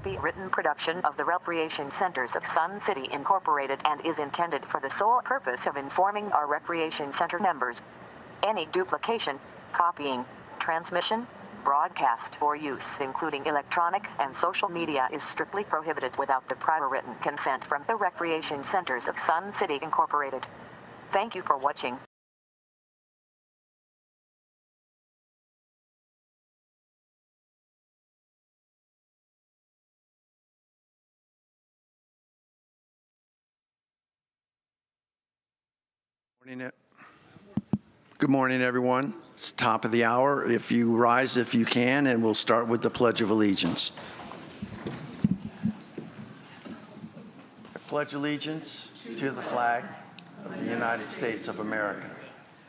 copywritten production of the Recreation Centers of Sun City Incorporated and is intended for the sole purpose of informing our Recreation Center members. Any duplication, copying, transmission, broadcast, or use, including electronic and social media, is strictly prohibited without the prior written consent from the Recreation Centers of Sun City Incorporated. Thank you for watching. Good morning, everyone. It's top of the hour. If you rise, if you can, and we'll start with the Pledge of Allegiance. I pledge allegiance to the flag of the United States of America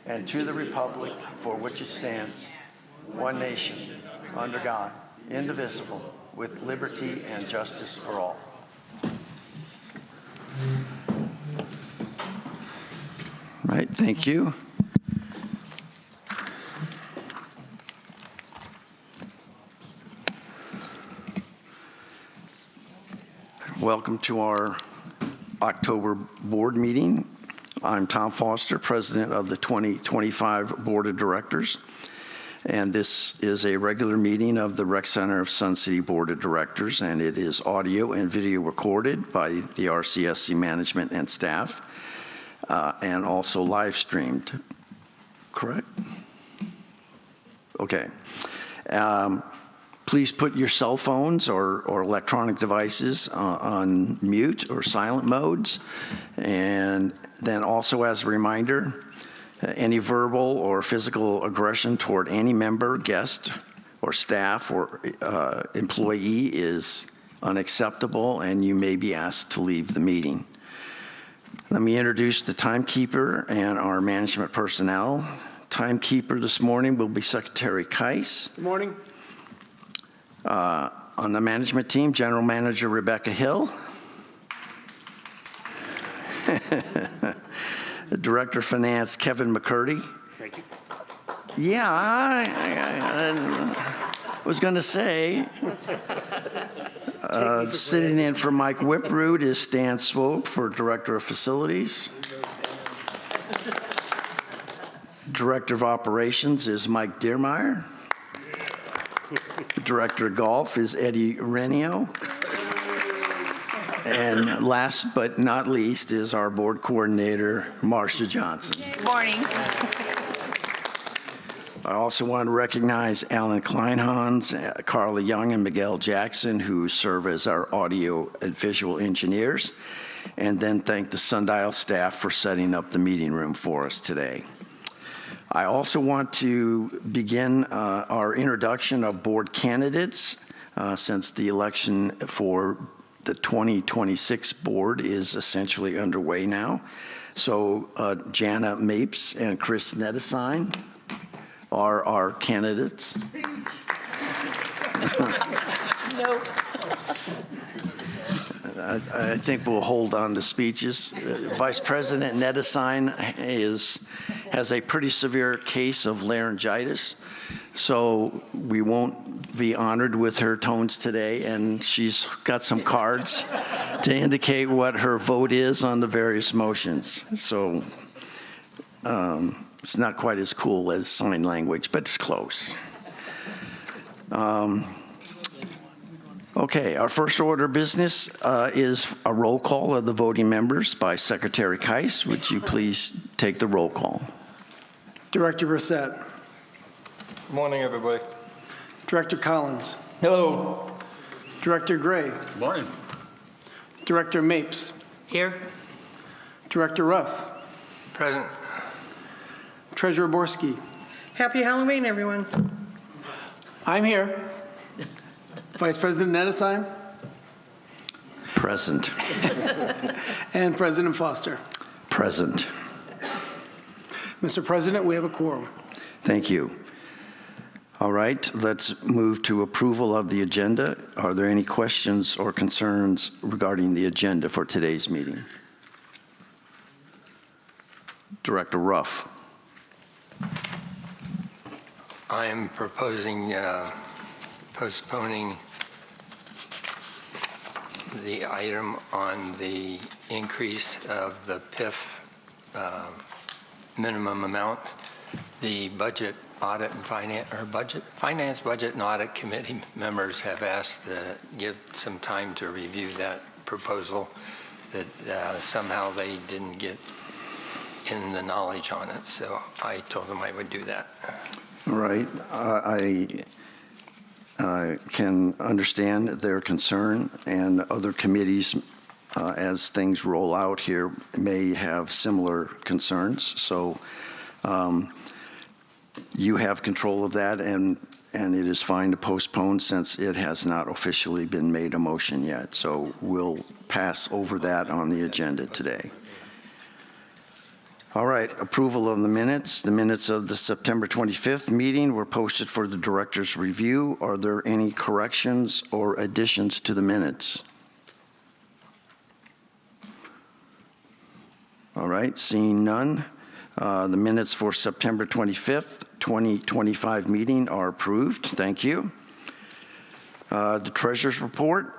and to the republic for which it stands, one nation, under God, indivisible, with liberty and justice for all. Right, thank you. Welcome to our October board meeting. I'm Tom Foster, president of the 2025 Board of Directors, and this is a regular meeting of the Rec Center of Sun City Board of Directors, and it is audio and video recorded by the RCSC management and staff, and also live streamed. Correct? Okay. Please put your cell phones or electronic devices on mute or silent modes. And then also, as a reminder, any verbal or physical aggression toward any member, guest, or staff or employee is unacceptable, and you may be asked to leave the meeting. Let me introduce the timekeeper and our management personnel. Timekeeper this morning will be Secretary Keiss. Good morning. On the management team, General Manager Rebecca Hill. Director of Finance Kevin McCurdy. Thank you. Yeah, I was going to say. Sitting in for Mike Whiproot is Stan Swope for Director of Facilities. Director of Operations is Mike Deermeyer. Director of Golf is Eddie Renio. And last but not least is our board coordinator, Marcia Johnson. Good morning. I also want to recognize Alan Kleinhans, Carla Young, and Miguel Jackson, who serve as our audio and visual engineers, and then thank the Sundial staff for setting up the meeting room for us today. I also want to begin our introduction of board candidates since the election for the 2026 board is essentially underway now. So Jana Mapes and Chris Nettesine are our candidates. No. I think we'll hold on to speeches. Vice President Nettesine has a pretty severe case of laryngitis, so we won't be honored with her tones today, and she's got some cards to indicate what her vote is on the various motions. So it's not quite as cool as sign language, but it's close. Okay, our first order of business is a roll call of the voting members by Secretary Keiss. Would you please take the roll call? Director Brissett. Good morning, everybody. Director Collins. Hello. Director Gray. Good morning. Director Mapes. Here. Director Ruff. Present. Treasurer Borski. Happy Halloween, everyone. I'm here. Vice President Nettesine. Present. And President Foster. Present. Mr. President, we have a quorum. Thank you. All right, let's move to approval of the agenda. Are there any questions or concerns regarding the agenda for today's meeting? Director Ruff. I am proposing postponing the item on the increase of the PIF minimum amount. The budget audit and finance budget and audit committee members have asked to give some time to review that proposal, that somehow they didn't get in the knowledge on it. So I told them I would do that. All right. I can understand their concern, and other committees, as things roll out here, may have similar concerns. So you have control of that, and it is fine to postpone since it has not officially been made a motion yet. So we'll pass over that on the agenda today. All right, approval of the minutes. The minutes of the September 25th meeting were posted for the director's review. Are there any corrections or additions to the minutes? All right, seeing none, the minutes for September 25th, 2025 meeting are approved. Thank you. The treasurer's report.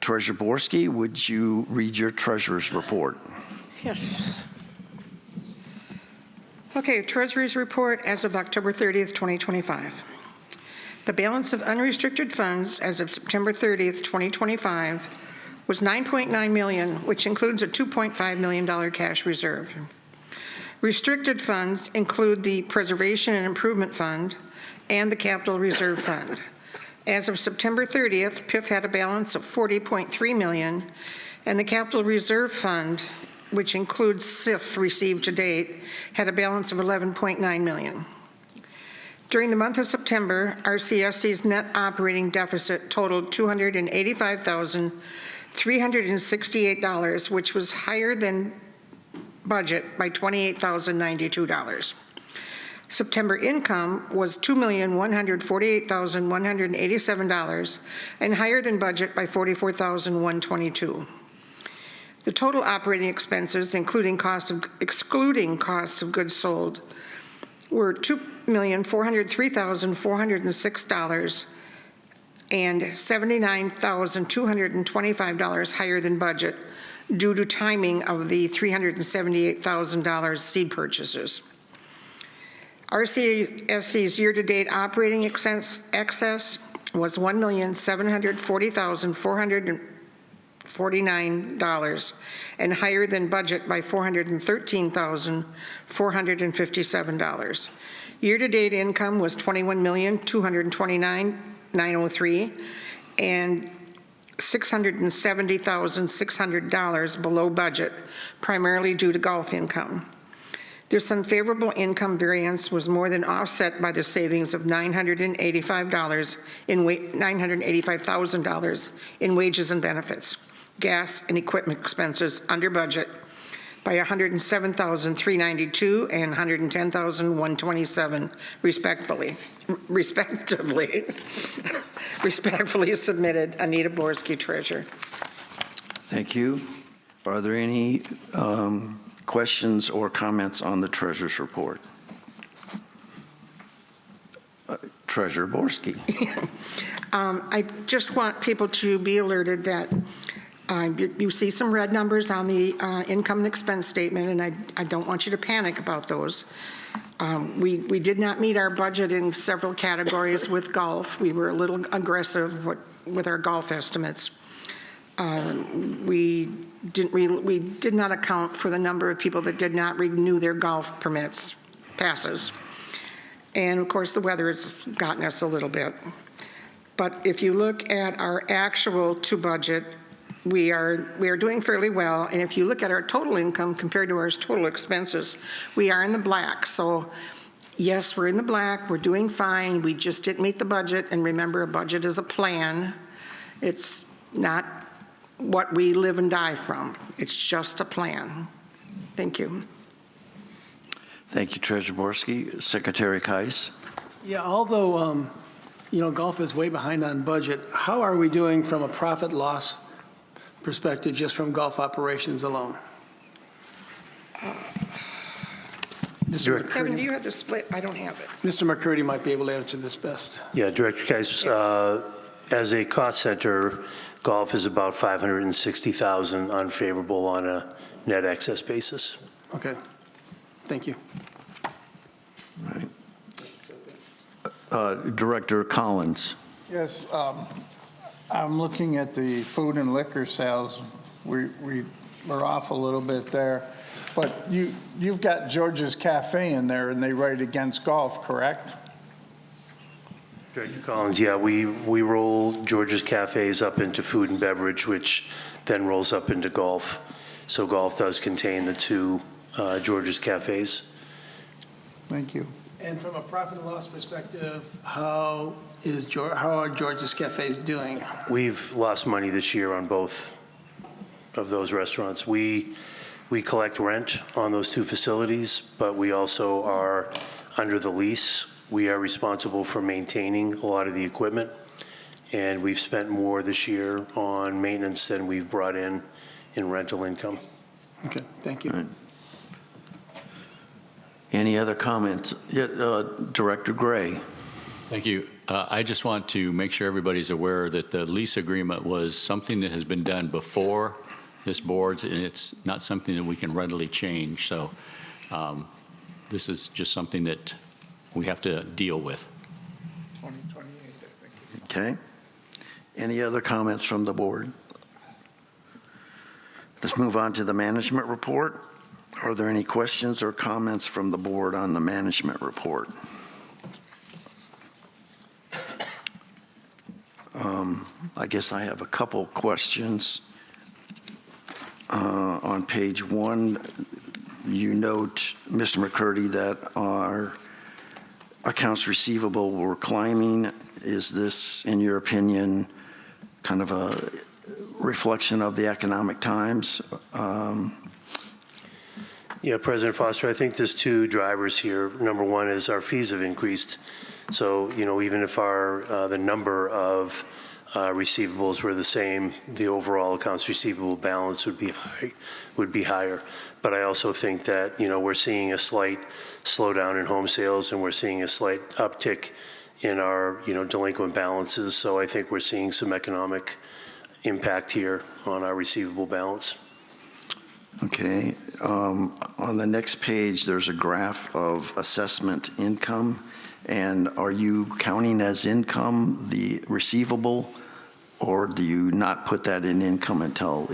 Treasurer Borski, would you read your treasurer's report? Yes. Okay, Treasury's report as of October 30th, 2025. The balance of unrestricted funds as of September 30th, 2025 was $9.9 million, which includes a $2.5 million cash reserve. Restricted funds include the Preservation and Improvement Fund and the Capital Reserve Fund. As of September 30th, PIF had a balance of $40.3 million, and the Capital Reserve Fund, which includes SIF received to date, had a balance of $11.9 million. During the month of September, RCSC's net operating deficit totaled $285,368, which was higher than budget by $28,092. September income was $2,148,187 and higher than budget by $44,122. The total operating expenses, excluding costs of goods sold, were $2,403,406 and $79,225 higher than budget due to timing of the $378,000 seed purchases. RCSC's year-to-date operating excess was $1,740,449 and higher than budget by $413,457. Year-to-date income was $21,229,903 and $670,600 below budget, primarily due to golf income. This unfavorable income variance was more than offset by the savings of $985,000 in wages and benefits, gas and equipment expenses under budget by $107,392 and $110,127 respectively. Respectfully submitted, Anita Borski, Treasurer. Thank you. Are there any questions or comments on the treasurer's report? Treasurer Borski. I just want people to be alerted that you see some red numbers on the income and expense statement, and I don't want you to panic about those. We did not meet our budget in several categories with golf. We were a little aggressive with our golf estimates. We did not account for the number of people that did not renew their golf passes. And of course, the weather has gotten us a little bit. But if you look at our actual to budget, we are doing fairly well. And if you look at our total income compared to our total expenses, we are in the black. So yes, we're in the black, we're doing fine. We just didn't meet the budget. And remember, a budget is a plan. It's not what we live and die from. It's just a plan. Thank you. Thank you, Treasurer Borski. Secretary Kais. Yeah, although, golf is way behind on budget, how are we doing from a profit loss perspective just from golf operations alone? Mr. McCurdy. Kevin, do you have the split? I don't have it. Mr. McCurdy might be able to answer this best. Yeah, Director Kais, as a cost center, golf is about $560,000 unfavorable on a net excess basis. Okay, thank you. Director Collins. Yes, I'm looking at the food and liquor sales. We're off a little bit there. But you've got George's Cafe in there, and they write against golf, correct? Director Collins, yeah, we roll George's Cafes up into food and beverage, which then rolls up into golf. So golf does contain the two George's Cafes. Thank you. And from a profit and loss perspective, how are George's Cafes doing? We've lost money this year on both of those restaurants. We collect rent on those two facilities, but we also are under the lease. We are responsible for maintaining a lot of the equipment, and we've spent more this year on maintenance than we've brought in rental income. Okay, thank you. Right. Any other comments? Yeah, Director Gray. Thank you. I just want to make sure everybody's aware that the lease agreement was something that has been done before this board, and it's not something that we can readily change. So this is just something that we have to deal with. 2028, I think. Okay. Any other comments from the board? Let's move on to the management report. Are there any questions or comments from the board on the management report? I guess I have a couple questions. On page 1, you note, Mr. McCurdy, that our accounts receivable were climbing. Is this, in your opinion, kind of a reflection of the economic times? Yeah, President Foster, I think there's two drivers here. Number one is our fees have increased. So, even if the number of receivables were the same, the overall accounts receivable balance would be higher. But I also think that, we're seeing a slight slowdown in home sales, and we're seeing a slight uptick in our, delinquent balances. So I think we're seeing some economic impact here on our receivable balance. Okay. On the next page, there's a graph of assessment income. And are you counting as income the receivable, or do you not put that in income until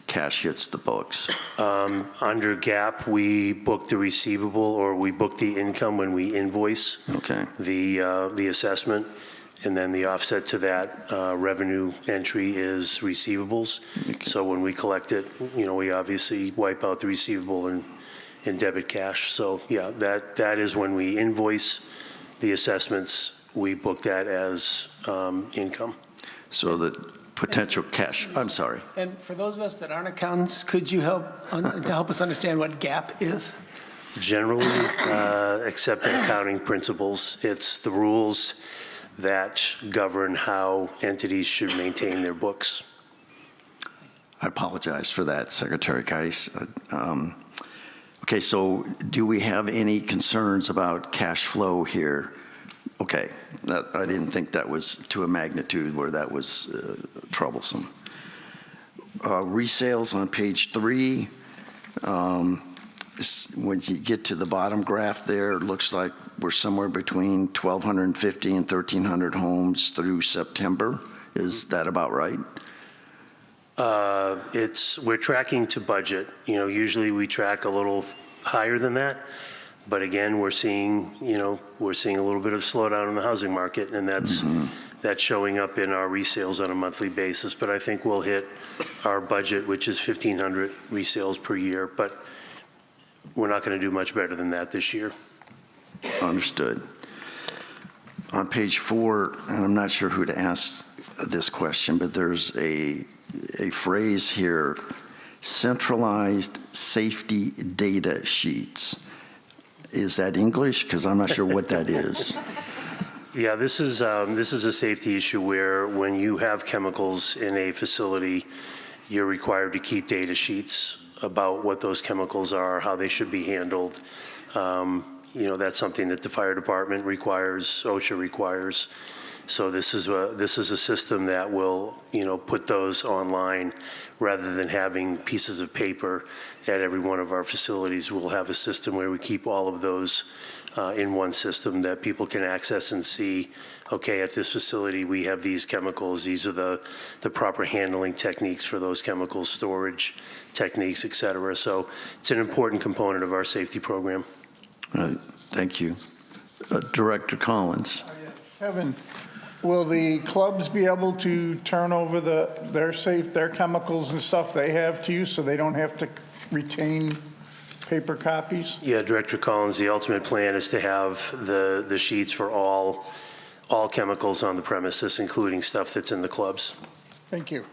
cash hits the books? Under GAAP, we book the receivable, or we book the income when we invoice the assessment. And then the offset to that revenue entry is receivables. Okay. So when we collect it, we obviously wipe out the receivable and debit cash. So yeah, that is when we invoice the assessments, we book that as income. So the potential cash, I'm sorry. And for those of us that aren't accountants, could you help us understand what GAAP is? Generally, accepted accounting principles. It's the rules that govern how entities should maintain their books. I apologize for that, Secretary Geis. Okay, so do we have any concerns about cash flow here? Okay, I didn't think that was to a magnitude where that was troublesome. Resales on page 3. When you get to the bottom graph there, it looks like we're somewhere between 1,250 and 1,300 homes through September. Is that about right? We're tracking to budget. Usually we track a little higher than that, but again, we're seeing a little bit of slowdown in the housing market, and that's showing up in our resales on a monthly basis. But I think we'll hit our budget, which is 1,500 resales per year, but we're not going to do much better than that this year. Understood. On page 4, and I'm not sure who to ask this question, but there's a phrase here, centralized safety data sheets. Is that English? Because I'm not sure what that is. Yeah, this is a safety issue where when you have chemicals in a facility, you're required to keep data sheets about what those chemicals are, how they should be handled. that's something that the fire department requires, OSHA requires. So this is a system that will, put those online rather than having pieces of paper at every one of our facilities. We'll have a system where we keep all of those in one system that people can access and see, okay, at this facility, we have these chemicals. These are the proper handling techniques for those chemicals, storage techniques, et cetera. So it's an important component of our safety program. Thank you. Director Collins. Kevin, will the clubs be able to turn over their chemicals and stuff they have to you so they don't have to retain paper copies? Yeah, Director Collins, the ultimate plan is to have the sheets for all chemicals on the premises, including stuff that's in the clubs. Thank you.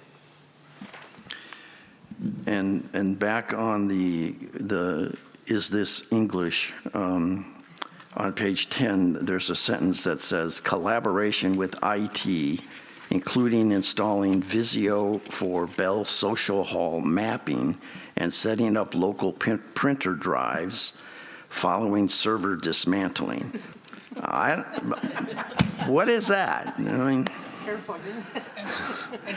And back on the is this English, on page 10, there's a sentence that says collaboration with IT, including installing Visio for Bell Social Hall mapping and setting up local printer drives following server dismantling. What is that? I mean,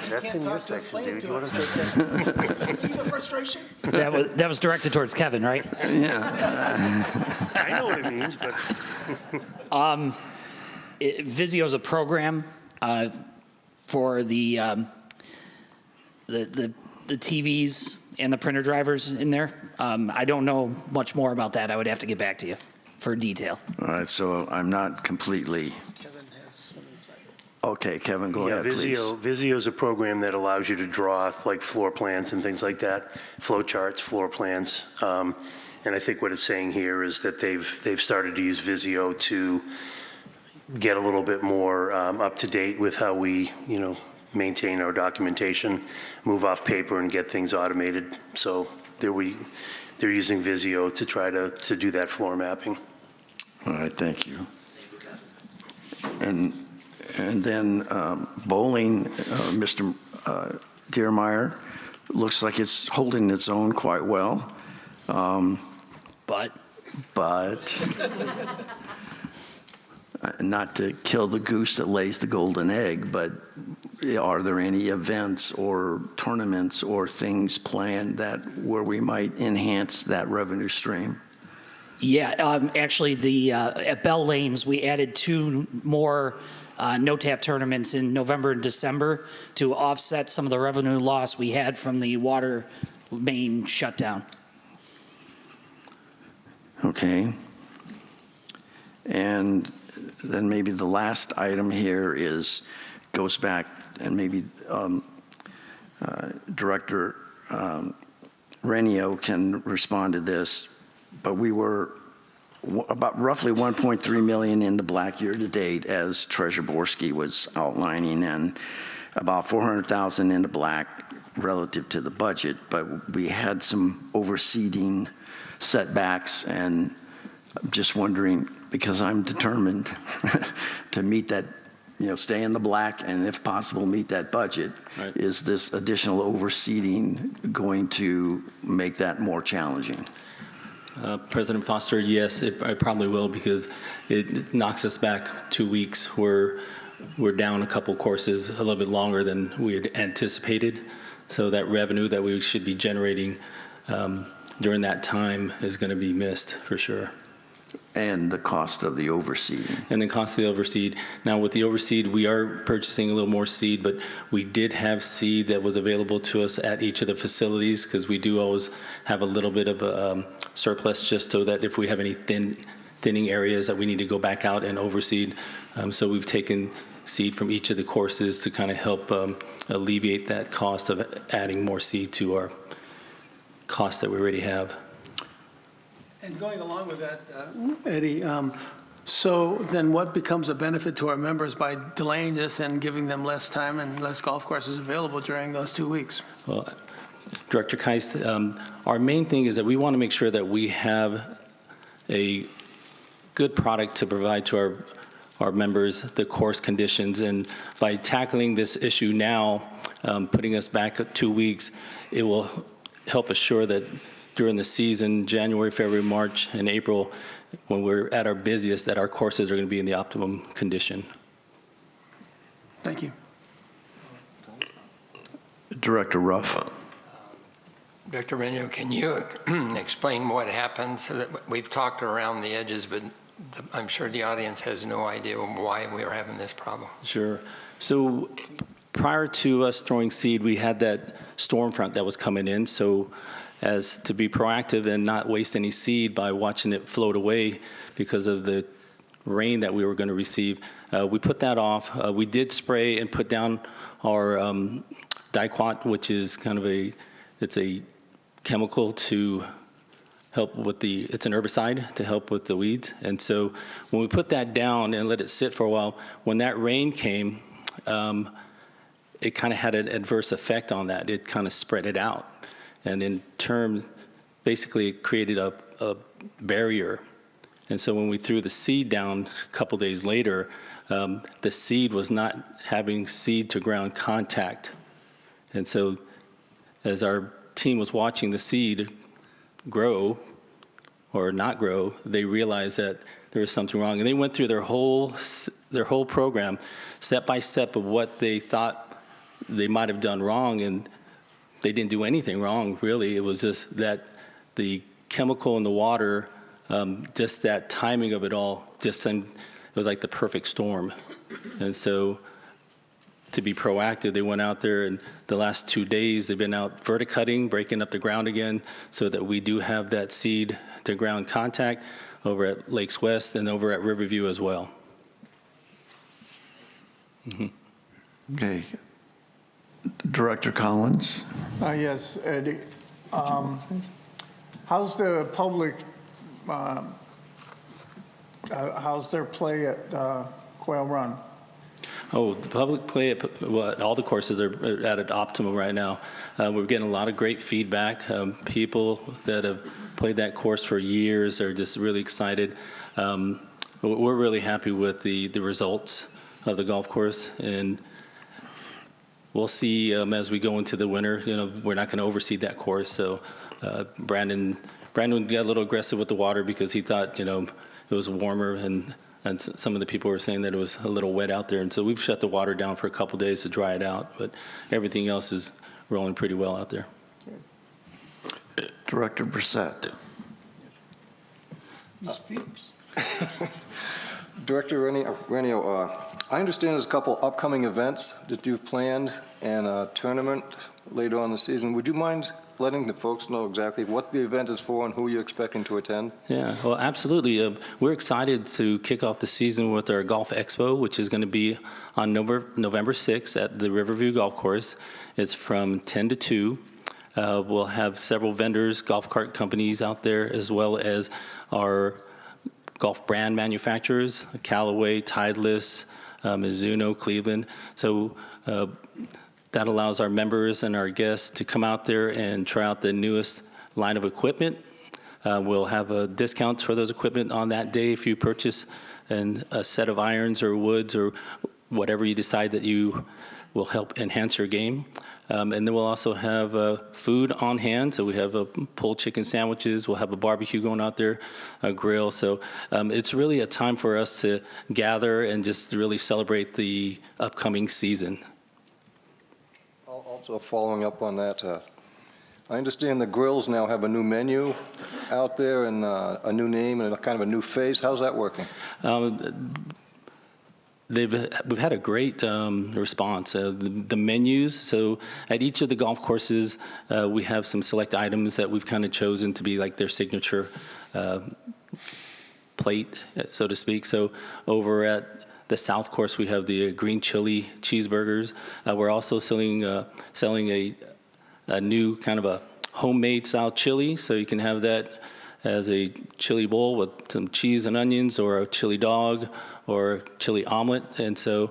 That's in your section, dude. You want to take that? See the frustration? That was directed towards Kevin, right? yeah. I know what it means, but. Visio is a program for the TVs and the printer drivers in there. I don't know much more about that. I would have to get back to you for detail. All right, so I'm not completely. Kevin has some insight. Okay, Kevin, go Yeah, ahead, please. Visio is a program that allows you to draw like floor plans and things like that, flow charts, floor plans. And I think what it's saying here is that they've started to use Visio to get a little bit more up to date with how we, maintain our documentation, move off paper and get things automated. So they're using Visio to try to do that floor mapping. All right, thank you. And then bowling, Mr. Deermeyer, looks like it's holding its own quite well. But not to kill the goose that lays the golden egg, but are there any events or tournaments or things planned where we might enhance that revenue stream? yeah, actually, at Bell Lanes, we added 2 more no-tap tournaments in November and December to offset some of the revenue loss we had from the water main shutdown. Okay. And then maybe the last item here goes back, and maybe Director Renio can respond to this, but we were about roughly 1.3 million in the black year to date, as Treasurer Borski was outlining, and about 400,000 in the black relative to the budget, but we had some overseeding setbacks, and I'm just wondering, because I'm determined to meet that, stay in the black, and if possible, meet that budget. Right. Is this additional overseeding going to make that more challenging? President Foster, yes, it probably will, because it knocks us back 2 weeks. We're down a couple courses a little bit longer than we had anticipated. So that revenue that we should be generating during that time is going to be missed for sure. And the cost of the overseeding. And the cost of the overseed. Now, with the overseed, we are purchasing a little more seed, but we did have seed that was available to us at each of the facilities, because we do always have a little bit of a surplus, just so that if we have any thinning areas that we need to go back out and overseed. So we've taken seed from each of the courses to kind of help alleviate that cost of adding more seed to our costs that we already have. And going along with that, Eddie, so then what becomes a benefit to our members by delaying this and giving them less time and less golf courses available during those 2 weeks? Well, Director Keist, our main thing is that we want to make sure that we have a good product to provide to our members, the course conditions. And by tackling this issue now, putting us back 2 weeks, it will help assure that during the season, January, February, March, and April, when we're at our busiest, that our courses are going to be in the optimum condition. Thank you. Director Ruff. Director Reno, can you explain what happens? So that we've talked around the edges, but I'm sure the audience has no idea why we are having this problem. Sure. So prior to us throwing seed, we had that storm front that was coming in. So as to be proactive and not waste any seed by watching it float away because of the rain that we were going to receive, we put that off. We did spray and put down our Diquat, which is kind of it's a chemical to help with it's an herbicide to help with the weeds. And so when we put that down and let it sit for a while, when that rain came, it kind of had an adverse effect on that. It kind of spread it out. And in turn, basically it created a barrier. And so when we threw the seed down a couple days later, the seed was not having seed to ground contact. And so as our team was watching the seed grow or not grow, they realized that there was something wrong. And they went through their whole program, step by step, of what they thought they might have done wrong, and they didn't do anything wrong, really. It was just that the chemical in the water, just that timing of it all, it was like the perfect storm. And so to be proactive, they went out there, and the last 2 days they've been out verticutting, breaking up the ground again, so that we do have that seed to ground contact over at Lakes West and over at Riverview as well. Mm-hmm. Okay. Director Collins. Yes, Eddie. How's the public, how's their play at Quail Run? Oh, the public play at all the courses are at an optimum right now. We're getting a lot of great feedback. People that have played that course for years are just really excited. We're really happy with the results of the golf course, and we'll see as we go into the winter. We're not going to overseed that course. So Brandon got a little aggressive with the water because he thought it was warmer, and some of the people were saying that it was a little wet out there. And so we've shut the water down for a couple days to dry it out, but everything else is rolling pretty well out there. Director Brissett. He speaks. Director Renio, I understand there's a couple upcoming events that you've planned and a tournament later on in the season. Would you mind letting the folks know exactly what the event is for and who you're expecting to attend? Yeah, well, absolutely. We're excited to kick off the season with our Golf Expo, which is going to be on November 6th at the Riverview Golf Course. It's from 10 to 2. We'll have several vendors, golf cart companies out there, as well as our golf brand manufacturers, Callaway, Titleist, Mizuno, Cleveland. So that allows our members and our guests to come out there and try out the newest line of equipment. We'll have discounts for those equipment on that day if you purchase a set of irons or woods or whatever you decide that you will help enhance your game. And then we'll also have food on hand. So we have pulled chicken sandwiches. We'll have a barbecue going out there, a grill. So it's really a time for us to gather and just really celebrate the upcoming season. Also following up on that, I understand the grills now have a new menu out there and a new name and a kind of a new face. How's that working? We've had a great response. The menus, so at each of the golf courses, we have some select items that we've kind of chosen to be like their signature plate, so to speak. So over at the South Course, we have the green chili cheeseburgers. We're also selling a new kind of a homemade style chili, so you can have that as a chili bowl with some cheese and onions, or a chili dog, or chili omelet. And so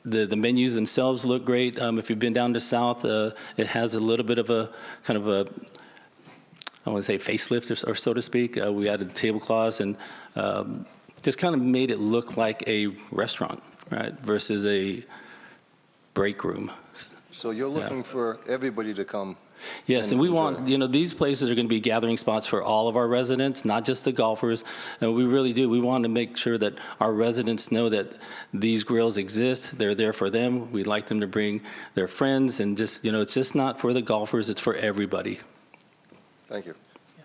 the menus themselves look great. If you've been down to South, it has a little bit of a kind of a, I want to say facelift, or so to speak. We added tablecloths and just kind of made it look like a restaurant, right, versus a break room. So you're looking for everybody to come Yes, and we want, these places are going to be gathering spots for all of our residents, not just the golfers. And we really do. We want to make sure that our residents know that these grills exist. They're there for them. We'd like them to bring their friends, and just, it's just not for the golfers, it's for everybody. Thank you.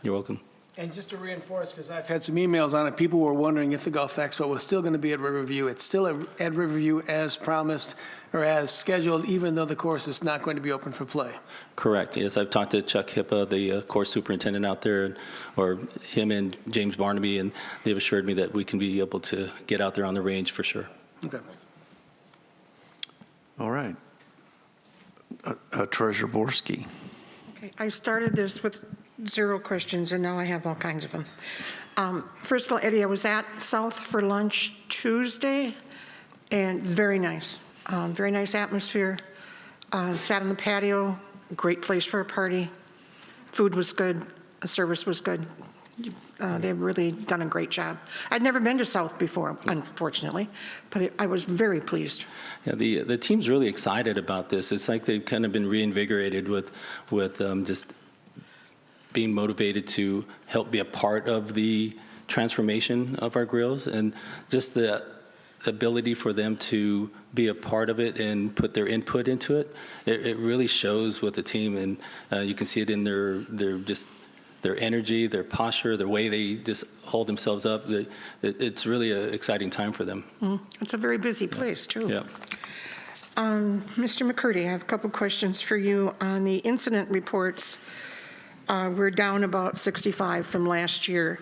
You're welcome. And just to reinforce, because I've had some emails on it, people were wondering if the Golf Expo was still going to be at Riverview. It's still at Riverview as promised or as scheduled, even though the course is not going to be open for play. Correct. Yes, I've talked to Chuck Hippa, the course superintendent out there, or him and James Barnaby, and they've assured me that we can be able to get out there on the range for sure. Okay. All right. Treasurer Borski. Okay, I started this with 0 questions, and now I have all kinds of them. First of all, Eddie, I was at South for lunch Tuesday, and very nice atmosphere. Sat on the patio, great place for a party. Food was good, the service was good. They've really done a great job. I'd never been to South before, unfortunately, but I was very pleased. Yeah, the team's really excited about this. It's like they've kind of been reinvigorated with just being motivated to help be a part of the transformation of our grills, and just the ability for them to be a part of it and put their input into it. It really shows with the team, and you can see it in their energy, their posture, the way they just hold themselves up. It's really an exciting time for them. It's a very busy place, too. Yeah. Mr. McCurdy, I have a couple questions for you on the incident reports. We're down about 65 from last year.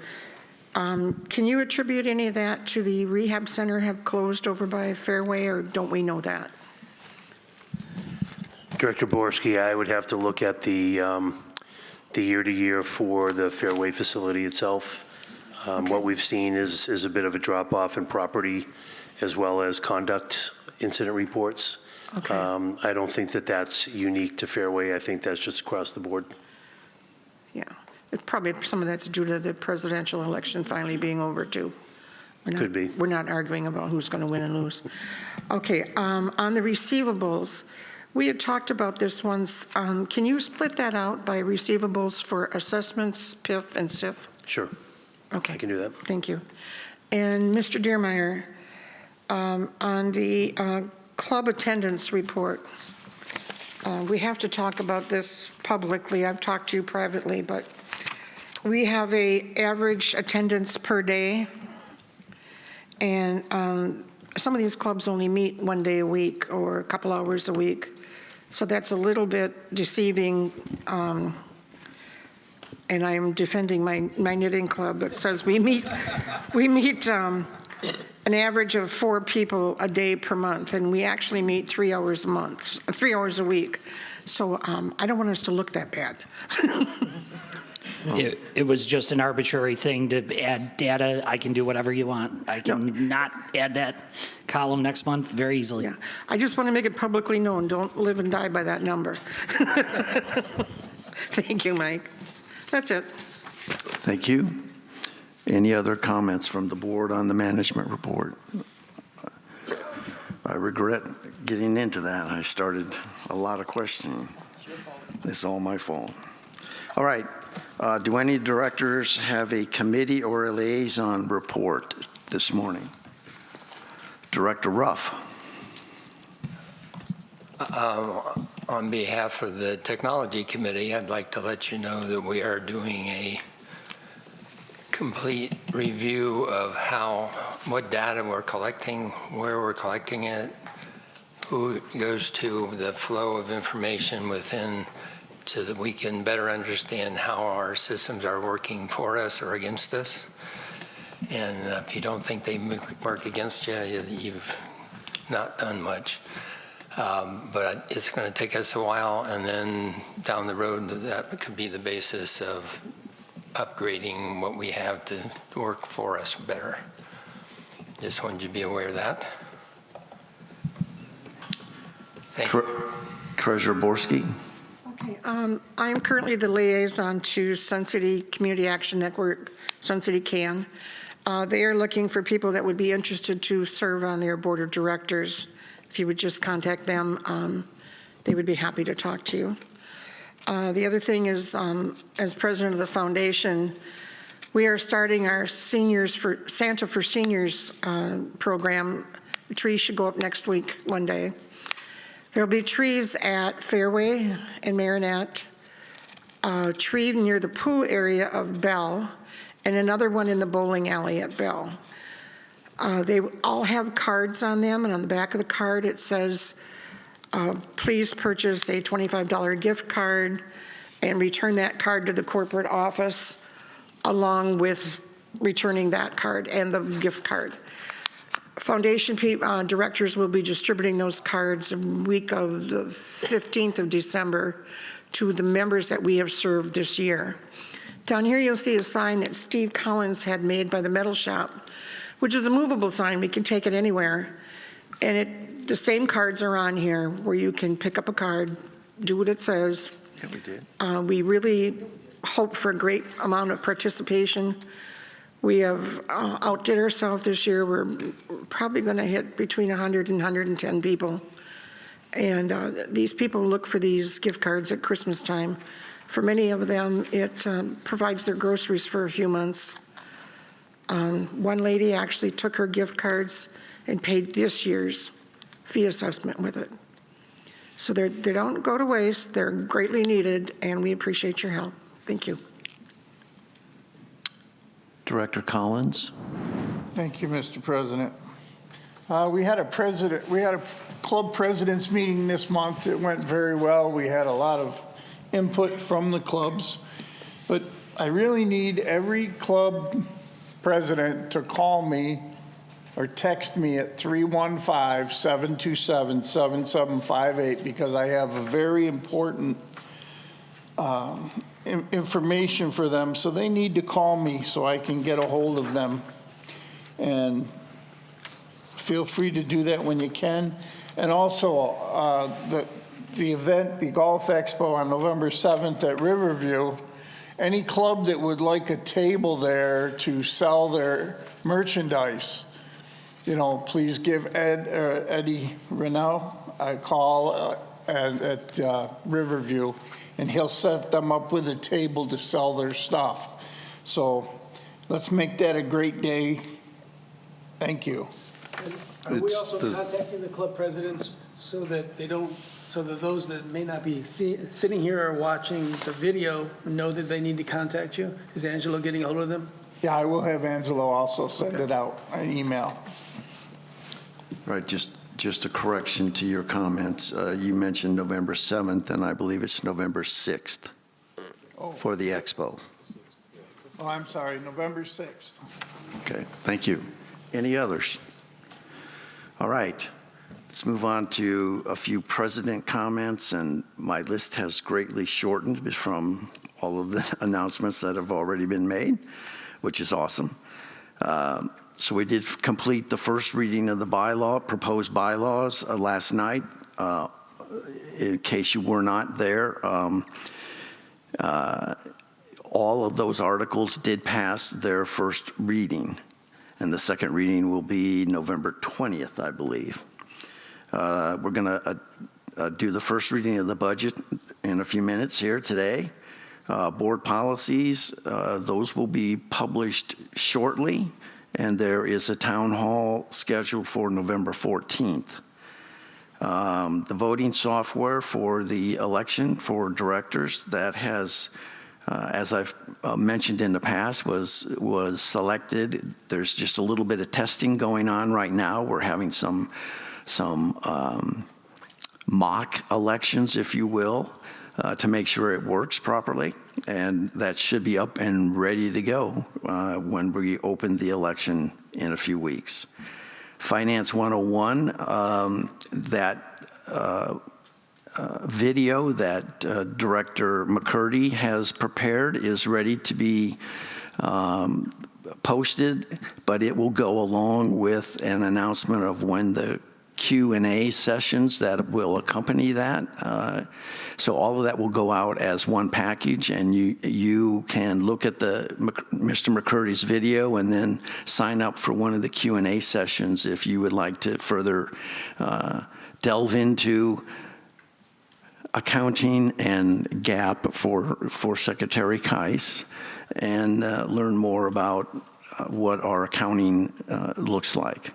Can you attribute any of that to the rehab center have closed over by Fairway, or don't we know that? Director Borski, I would have to look at the year-to-year for the Fairway facility itself. What we've seen is a bit of a drop-off in property as well as conduct incident reports. Okay. I don't think that that's unique to Fairway. I think that's just across the board. Yeah, it's probably some of that's due to the presidential election finally being over, too. Could be. We're not arguing about who's going to win and lose. Okay, on the receivables, we had talked about this once. Can you split that out by receivables for assessments, PIF, and SIF? Sure. Okay. I can do that. Thank you. And Mr. Deermeyer, on the club attendance report, we have to talk about this publicly. I've talked to you privately, but we have a average attendance per day, and some of these clubs only meet 1 day a week or a couple hours a week, so that's a little bit deceiving. And I'm defending my knitting club that says we meet an average of 4 people a day per month, and we actually meet 3 hours a week. So I don't want us to look that bad. It was just an arbitrary thing to add data. I can do whatever you want. I can not add that column next month very easily. Yeah, I just want to make it publicly known. Don't live and die by that number. Thank you, Mike. That's it. Thank you. Any other comments from the board on the management report? I regret getting into that. I started a lot of questioning. It's all my fault. All right. Do any directors have a committee or a liaison report this morning? Director Ruff. On behalf of the Technology Committee, I'd like to let you know that we are doing a complete review of what data we're collecting, where we're collecting it, who goes to the flow of information within, so that we can better understand how our systems are working for us or against us. And if you don't think they work against you, you've not done much. But it's going to take us a while, and then down the road, that could be the basis of upgrading what we have to work for us better. Just wanted you to be aware of that. Thank you. Treasurer Borski. Okay, I'm currently the liaison to Sun City Community Action Network, Sun City CAN. They are looking for people that would be interested to serve on their board of directors. If you would just contact them, they would be happy to talk to you. The other thing is, as president of the foundation, we are starting our Santa for Seniors program. The trees should go up next week, one day. There'll be trees at Fairway and Marinette, a tree near the pool area of Bell, and another one in the bowling alley at Bell. They all have cards on them, and on the back of the card it says, please purchase a $25 gift card and return that card to the corporate office along with returning that card and the gift card. Foundation directors will be distributing those cards the week of the 15th of December to the members that we have served this year. Down here you'll see a sign that Steve Collins had made by the metal shop, which is a movable sign. We can take it anywhere. And the same cards are on here where you can pick up a card, do what it says. Yeah, we did. We really hope for a great amount of participation. We have outdid ourselves this year. We're probably going to hit between 100 and 110 people. And these people look for these gift cards at Christmas time. For many of them, it provides their groceries for a few months. One lady actually took her gift cards and paid this year's fee assessment with it. So they don't go to waste. They're greatly needed, and we appreciate your help. Thank you. Director Collins. Thank you, Mr. President. We had a club presidents meeting this month. It went very well. We had a lot of input from the clubs, but I really need every club president to call me or text me at 315-727-7758 because I have a very important information for them. So they need to call me so I can get a hold of them. And feel free to do that when you can. And also the event, the Golf Expo on November 7th at Riverview, any club that would like a table there to sell their merchandise, you know, please give Eddie Renault a call at Riverview, and he'll set them up with a table to sell their stuff. So let's make that a great day. Thank you. Are we also contacting the club presidents so that those that may not be sitting here or watching the video know that they need to contact you? Is Angelo getting a hold of them? Yeah, I will have Angelo also send it out, an email. Right, just a correction to your comments. You mentioned November 7th, and I believe it's November 6th for the expo. Oh, I'm sorry, November 6th. Okay, thank you. Any others? All right, let's move on to a few president comments, and my list has greatly shortened from all of the announcements that have already been made, which is awesome. So we did complete the first reading of the proposed bylaws last night. In case you were not there, all of those articles did pass their first reading, and the second reading will be November 20th, I believe. We're going to do the first reading of the budget in a few minutes here today. Board policies, those will be published shortly, and there is a town hall scheduled for November 14th. The voting software for the election for directors, that has, as I've mentioned in the past, was selected. There's just a little bit of testing going on right now. We're having some mock elections, if you will, to make sure it works properly, and that should be up and ready to go when we open the election in a few weeks. Finance 101, that video that Director McCurdy has prepared is ready to be posted, but it will go along with an announcement of when the Q&A sessions that will accompany that. So all of that will go out as one package, and you can look at Mr. McCurdy's video and then sign up for one of the Q&A sessions if you would like to further delve into accounting and gap for Secretary Keiss and learn more about what our accounting looks like.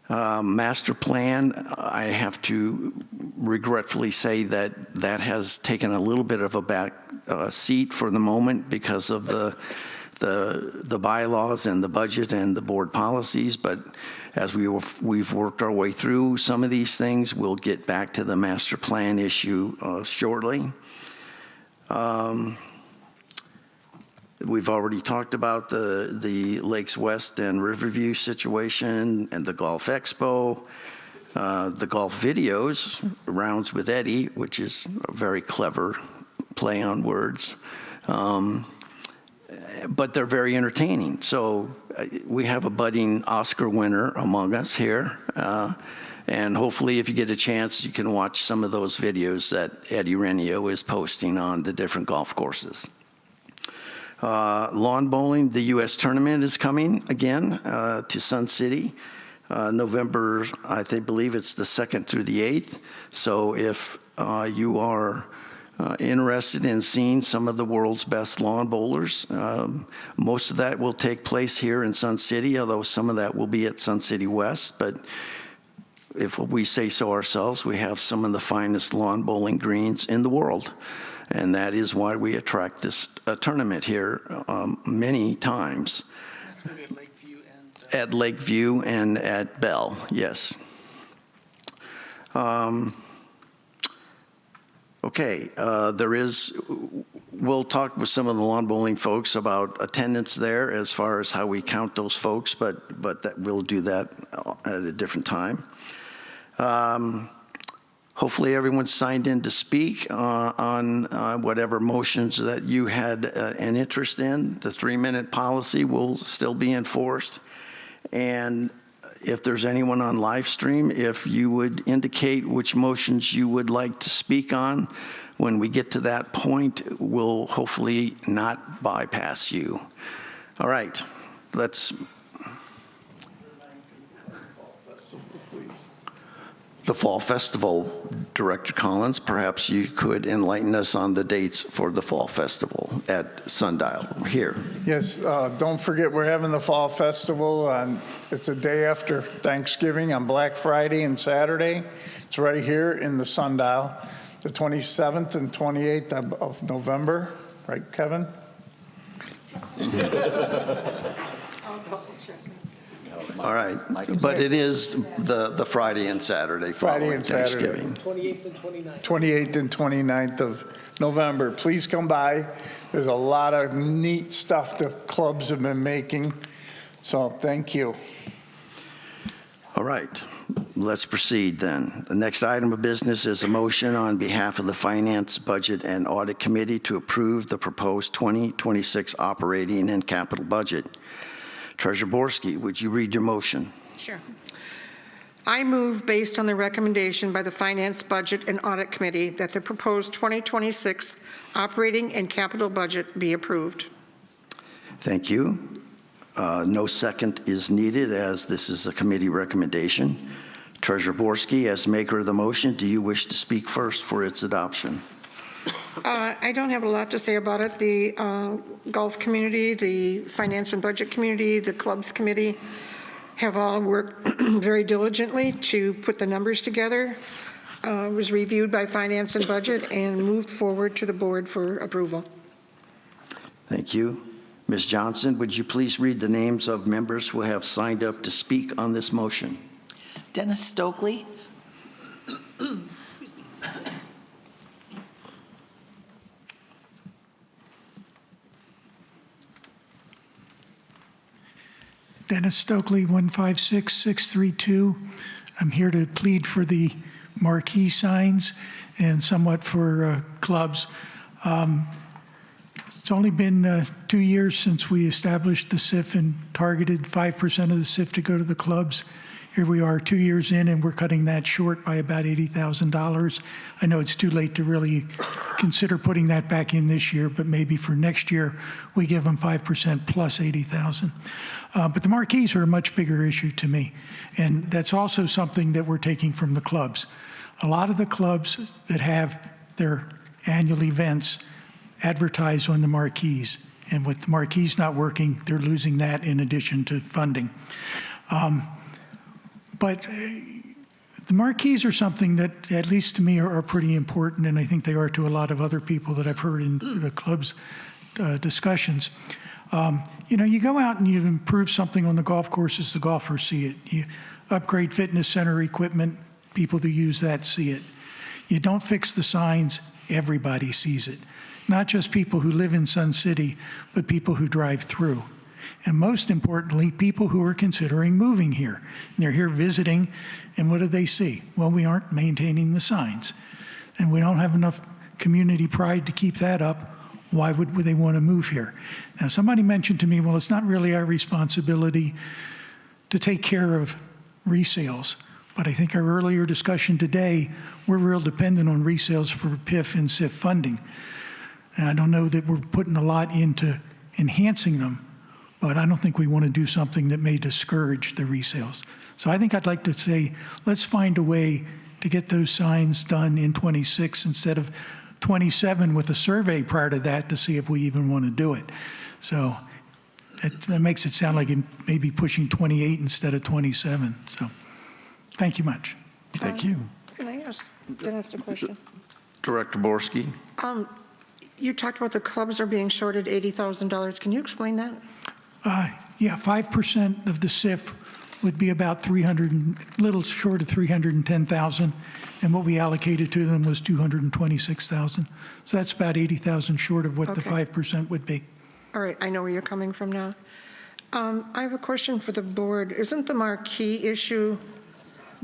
Master plan, I have to regretfully say that has taken a little bit of a back seat for the moment because of the bylaws and the budget and the board policies, but as we've worked our way through some of these things, we'll get back to the master plan issue shortly. We've already talked about the Lakes West and Riverview situation and the Golf Expo, the golf videos, Rounds with Eddie, which is a very clever play on words. But they're very entertaining. So we have a budding Oscar winner among us here. And hopefully if you get a chance, you can watch some of those videos that Eddie Renio is posting on the different golf courses. Lawn bowling, the U.S. tournament is coming again to Sun City. November, I believe it's the 2nd through the 8th. So if you are interested in seeing some of the world's best lawn bowlers, most of that will take place here in Sun City, although some of that will be at Sun City West. But if we say so ourselves, we have some of the finest lawn bowling greens in the world. And that is why we attract this tournament here many times. That's going to be at Lakeview and... At Lakeview and at Bell, yes. Okay, we'll talk with some of the lawn bowling folks about attendance there as far as how we count those folks, but that we'll do that at a different time. Hopefully everyone's signed in to speak on whatever motions that you had an interest in. The 3-minute policy will still be enforced. And if there's anyone on live stream, if you would indicate which motions you would like to speak on, when we get to that point, we'll hopefully not bypass you. All right, let's... The Fall Festival, Director Collins, perhaps you could enlighten us on the dates for the Fall Festival at Sundial here. Yes, don't forget we're having the Fall Festival it's a day after Thanksgiving on Black Friday and Saturday. It's right here in the Sundial, the 27th and 28th of November, right, Kevin? All right, but it is the Friday and Saturday following Thanksgiving. 28th and 29th. 28th and 29th of November. Please come by. There's a lot of neat stuff the clubs have been making. So thank you. All right, let's proceed then. The next item of business is a motion on behalf of the Finance, Budget, and Audit Committee to approve the proposed 2026 operating and capital budget. Treasurer Borski, would you read your motion? Sure. I move, based on the recommendation by the Finance, Budget, and Audit Committee, that the proposed 2026 operating and capital budget be approved. Thank you. No second is needed, as this is a committee recommendation. Treasurer Borski, as maker of the motion, do you wish to speak first for its adoption? I don't have a lot to say about it. The golf community, the Finance and Budget Committee, the Clubs Committee have all worked very diligently to put the numbers together. It was reviewed by Finance and Budget and moved forward to the board for approval. Thank you. Ms. Johnson, would you please read the names of members who have signed up to speak on this motion? Dennis Stokely. Dennis Stokely, 156632. I'm here to plead for the marquee signs and somewhat for clubs. It's only been 2 years since we established the SIF and targeted 5% of the SIF to go to the clubs. Here we are 2 years in, and we're cutting that short by about $80,000. I know it's too late to really consider putting that back in this year, but maybe for next year, we give them 5% plus 80,000. But the marquees are a much bigger issue to me, and that's also something that we're taking from the clubs. A lot of the clubs that have their annual events advertise on the marquees. And with the marquees not working, they're losing that in addition to funding. But the marquees are something that, at least to me, are pretty important, and I think they are to a lot of other people that I've heard in the club's discussions. You know, you go out and you improve something on the golf courses, the golfers see it. You upgrade fitness center equipment, people that use that see it. You don't fix the signs, everybody sees it. Not just people who live in Sun City, but people who drive through. And most importantly, people who are considering moving here. And they're here visiting, and what do they see? Well, we aren't maintaining the signs. And we don't have enough community pride to keep that up. Why would they want to move here? Now, somebody mentioned to me, well, it's not really our responsibility to take care of resales. But I think our earlier discussion today, we're real dependent on resales for PIF and SIF funding. And I don't know that we're putting a lot into enhancing them, but I don't think we want to do something that may discourage the resales. So I think I'd like to say, let's find a way to get those signs done in 26 instead of 27 with a survey prior to that to see if we even want to do it. So that makes it sound like it may be pushing 28 instead of 27. So thank you much. Thank you. Can I ask Dennis a question? Director Borski. You talked about the clubs are being shorted $80,000. Can you explain that? Yeah, 5% of the SIF would be about little short of 310,000, and what we allocated to them was 226,000. So that's about 80,000 short of what the 5% would be. All right, I know where you're coming from now. I have a question for the board. Isn't the marquee issue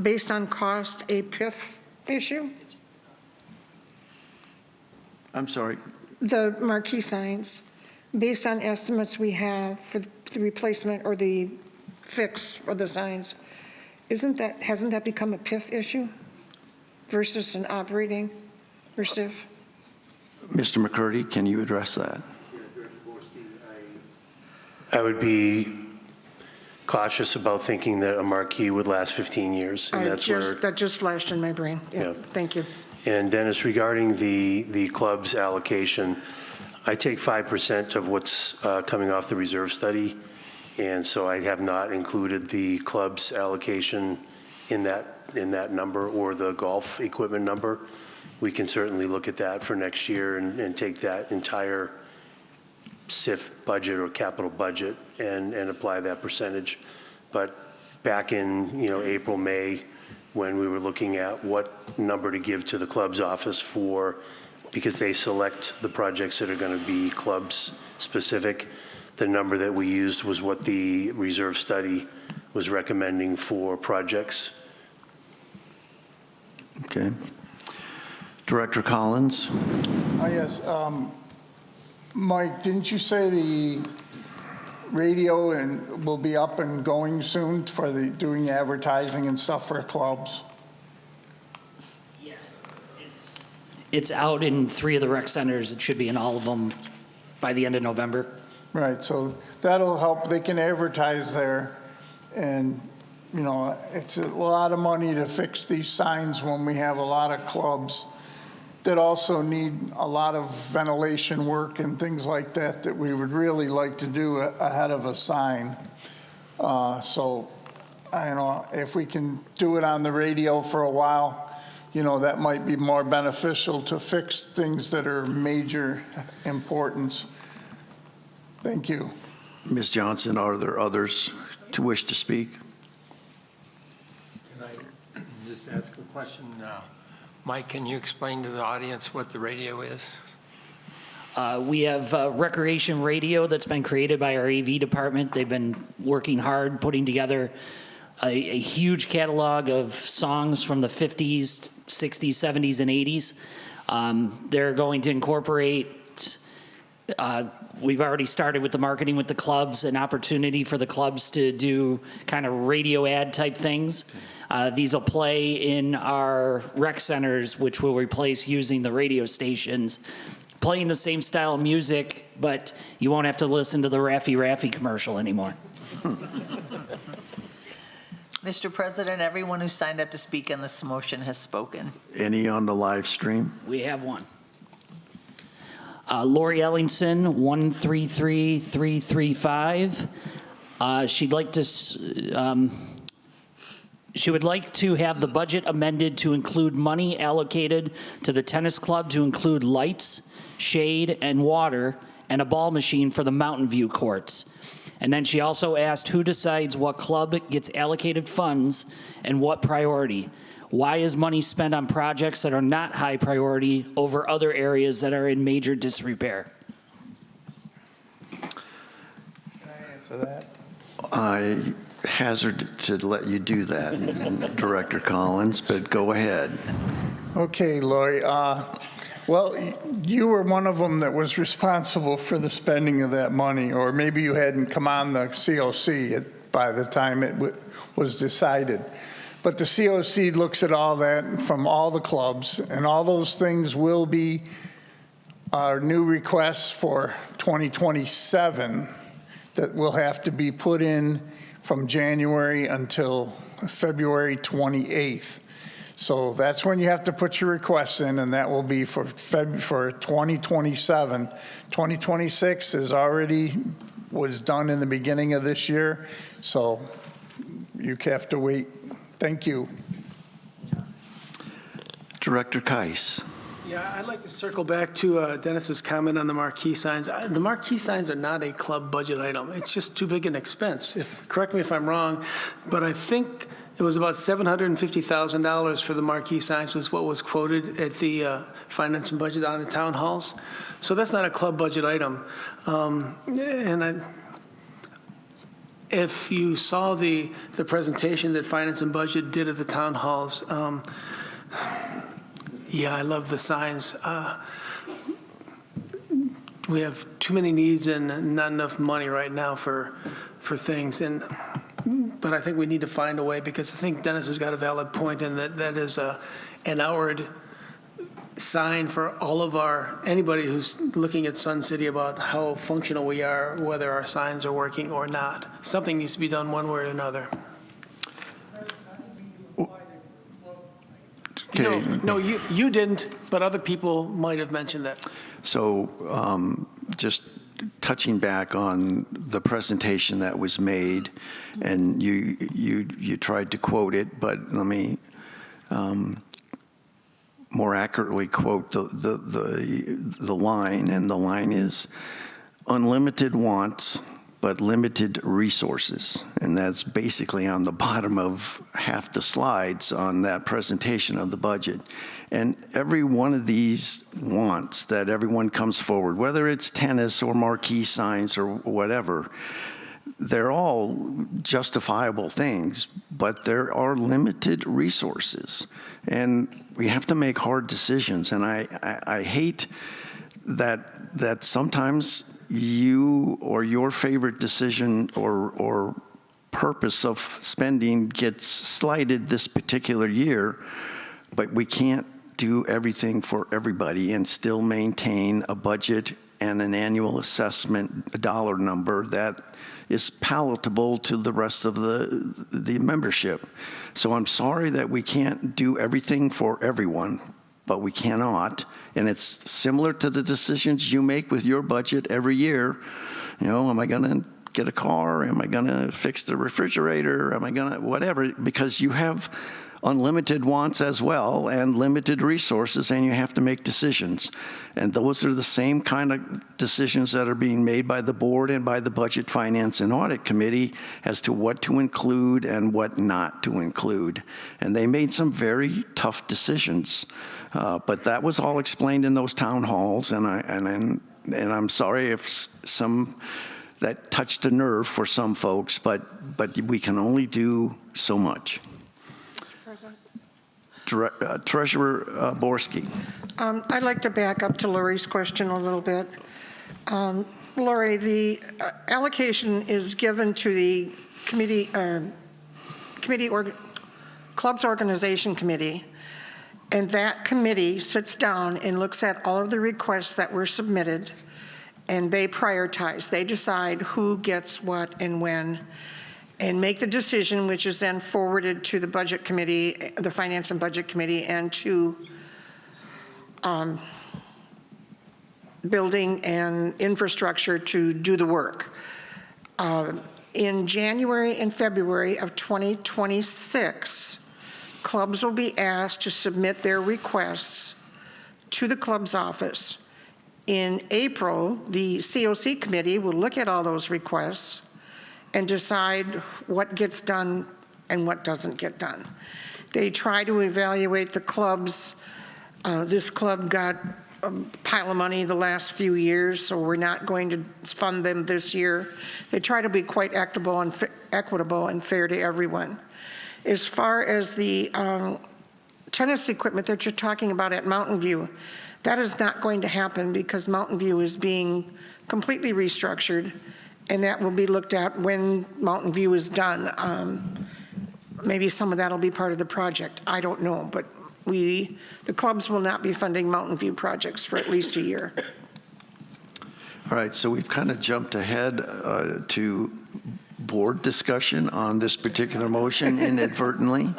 based on cost a PIF issue? I'm sorry. The marquee signs, based on estimates we have for the replacement or the fix of the signs, hasn't that become a PIF issue versus an operating or SIF? Mr. McCurdy, can you address that? I would be cautious about thinking that a marquee would last 15 years. And That just flashed in my brain. Yeah. Thank you. And Dennis, regarding the club's allocation, I take 5% of what's coming off the reserve study, and so I have not included the club's allocation in that number or the golf equipment number. We can certainly look at that for next year and take that entire SIF budget or capital budget and apply that percentage. But back in April, May, when we were looking at what number to give to the club's office because they select the projects that are going to be clubs specific, the number that we used was what the reserve study was recommending for projects. Okay. Director Collins. Yes. Mike, didn't you say the radio will be up and going soon for doing advertising and stuff for clubs? Yeah, it's out in 3 of the rec centers. It should be in all of them by the end of November. Right, so that'll help. They can advertise there, and it's a lot of money to fix these signs when we have a lot of clubs that also need a lot of ventilation work and things like that we would really like to do ahead of a sign. So, I don't know, if we can do it on the radio for a while, that might be more beneficial to fix things that are major importance. Thank you. Ms. Johnson, are there others to wish to speak? Can I just ask a question? Mike, can you explain to the audience what the radio is? We have recreation radio that's been created by our AV department. They've been working hard, putting together a huge catalog of songs from the 50s, 60s, 70s, and 80s. They're going to incorporate, we've already started with the marketing with the clubs, an opportunity for the clubs to do kind of radio ad type things. These will play in our rec centers, which will replace using the radio stations, playing the same style of music, but you won't have to listen to the Raffy Raffy commercial anymore. Mr. President, everyone who signed up to speak on this motion has spoken. Any on the live stream? We have one. Lori Ellingson, 133335. She'd like to, she would like to have the budget amended to include money allocated to the tennis club to include lights, shade, and water, and a ball machine for the Mountain View courts. And then she also asked who decides what club gets allocated funds and what priority. Why is money spent on projects that are not high priority over other areas that are in major disrepair? Can I answer that? I hazard to let you do that, Director Collins, but go ahead. Okay, Lori. Well, you were one of them that was responsible for the spending of that money, or maybe you hadn't come on the COC by the time it was decided. But the COC looks at all that from all the clubs, and all those things will be our new requests for 2027 that will have to be put in from January until February 28th. So that's when you have to put your requests in, and that will be for 2027. 2026 is was done in the beginning of this year, so you have to wait. Thank you. Director Keiss. Yeah, I'd like to circle back to Dennis's comment on the marquee signs. The marquee signs are not a club budget item. It's just too big an expense. Correct me if I'm wrong, but I think it was about $750,000 for the marquee signs was what was quoted at the finance and budget on the town halls. So that's not a club budget item. If you saw the presentation that finance and budget did at the town halls, yeah, I love the signs. We have too many needs and not enough money right now for things. But I think we need to find a way, because I think Dennis has got a valid point in that is an outward sign for all of anybody who's looking at Sun City about how functional we are, whether our signs are working or not. Something needs to be done one way or another. Okay. No, you didn't, but other people might have mentioned that. So just touching back on the presentation that was made, and you tried to quote it, but let me more accurately quote the line, and the line is unlimited wants but limited resources. And that's basically on the bottom of half the slides on that presentation of the budget. And every one of these wants that everyone comes forward, whether it's tennis or marquee signs or whatever, they're all justifiable things, but there are limited resources. And we have to make hard decisions. And I hate that sometimes you or your favorite decision or purpose of spending gets slighted this particular year, but we can't do everything for everybody and still maintain a budget and an annual assessment dollar number that is palatable to the rest of the membership. So I'm sorry that we can't do everything for everyone, but we cannot. And it's similar to the decisions you make with your budget every year. You know, am I going to get a car? Am I going to fix the refrigerator? Am I going to whatever? Because you have unlimited wants as well and limited resources, and you have to make decisions. And those are the same kind of decisions that are being made by the board and by the Budget, Finance, and Audit Committee as to what to include and what not to include. And they made some very tough decisions. But that was all explained in those town halls, and I'm sorry if that touched a nerve for some folks, but we can only do so much. Treasurer Borski. I'd like to back up to Lori's question a little bit. Lori, the allocation is given to the club's organization committee, and that committee sits down and looks at all of the requests that were submitted, and they prioritize. They decide who gets what and when. and make the decision, which is then forwarded to the Budget Committee, the Finance and Budget Committee, and to Building and Infrastructure to do the work. In January and February of 2026, clubs will be asked to submit their requests to the club's office. In April, the COC committee will look at all those requests and decide what gets done and what doesn't get done. They try to evaluate the clubs. This club got a pile of money the last few years, so we're not going to fund them this year. They try to be quite equitable and fair to everyone. As far as the tennis equipment that you're talking about at Mountain View, that is not going to happen because Mountain View is being completely restructured, and that will be looked at when Mountain View is done. Maybe some of that will be part of the project. I don't know, but the clubs will not be funding Mountain View projects for at least a year. All right, so we've kind of jumped ahead to board discussion on this particular motion inadvertently.